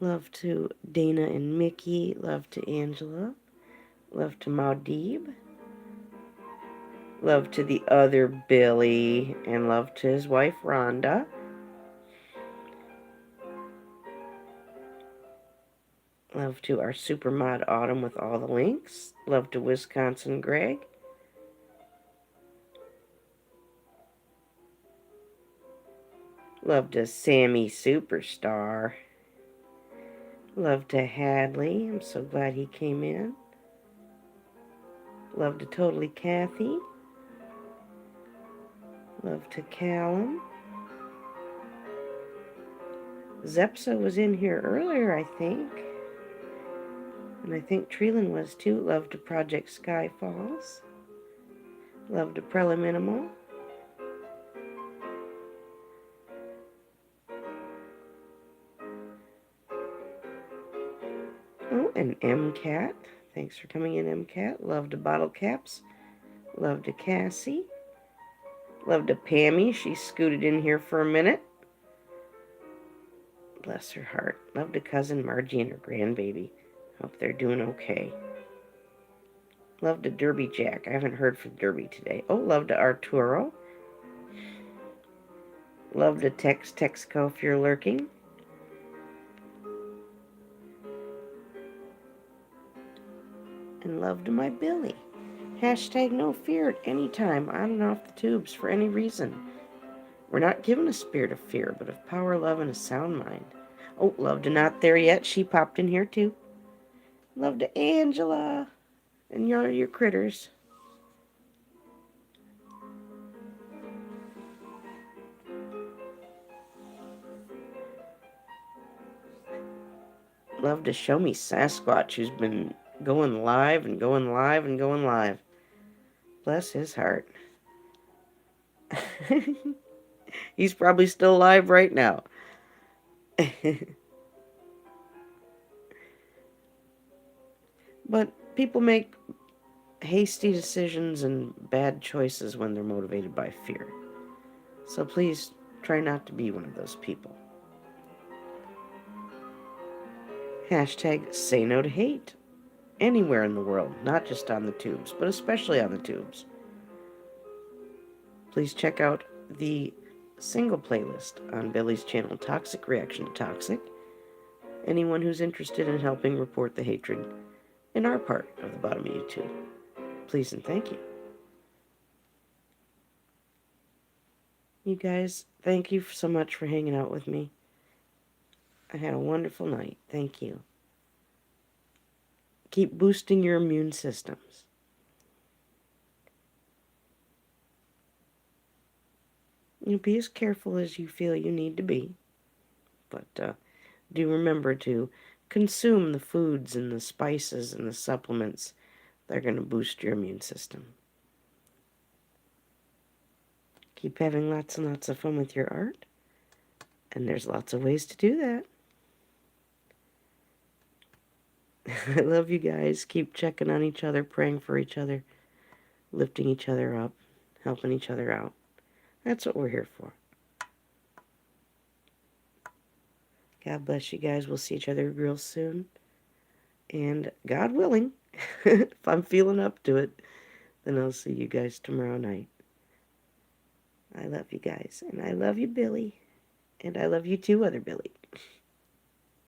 Love to Dana and Mickey. Love to Angela. Love to Maudib. Love to the other Billy. And love to his wife, Rhonda. Love to our Supermod Autumn with all the links. Love to Wisconsin Greg. Love to Sammy Superstar. Love to Hadley. I'm so glad he came in. Love to Totally Kathy. Love to Callum. Zepsa was in here earlier, I think. And I think Treelan was too. Love to Project Sky Falls. Love to Preliminal. Oh, and MCAT. Thanks for coming in, MCAT. Love to Bottle Caps. Love to Cassie. Love to Pammy. She scooted in here for a minute. Bless her heart. Love to Cousin Margie and her grandbaby. Hope they're doing okay. Love to Derby Jack. I haven't heard from Derby today. Oh, love to Arturo. Love to Texco if you're lurking. And love to my Billy. Hashtag no fear at any time, on and off the tubes, for any reason. We're not given a spirit of fear, but of power, love, and a sound mind. Oh, love to Not There Yet. She popped in here too. Love to Angela and your critters. Love to Show Me Sasquatch, who's been going live and going live and going live. Bless his heart. He's probably still live right now. But people make hasty decisions and bad choices when they're motivated by fear. So please try not to be one of those people. Hashtag say no to hate. Anywhere in the world, not just on the tubes, but especially on the tubes. Please check out the single playlist on Billy's channel, Toxic Reaction to Toxic. Anyone who's interested in helping report the hatred in our part of the bottom of YouTube, please and thank you. You guys, thank you so much for hanging out with me. I had a wonderful night. Thank you. Keep boosting your immune systems. be as careful as you feel you need to be. But do remember to consume the foods and the spices and the supplements that are going to boost your immune system. Keep having lots and lots of fun with your art. And there's lots of ways to do that. I love you guys. Keep checking on each other, praying for each other, lifting each other up, helping each other out. That's what we're here for. God bless you guys. We'll see each other real soon. And God willing, if I'm feeling up to it, then I'll see you guys tomorrow night. I love you guys. And I love you, Billy. And I love you too, other Billy.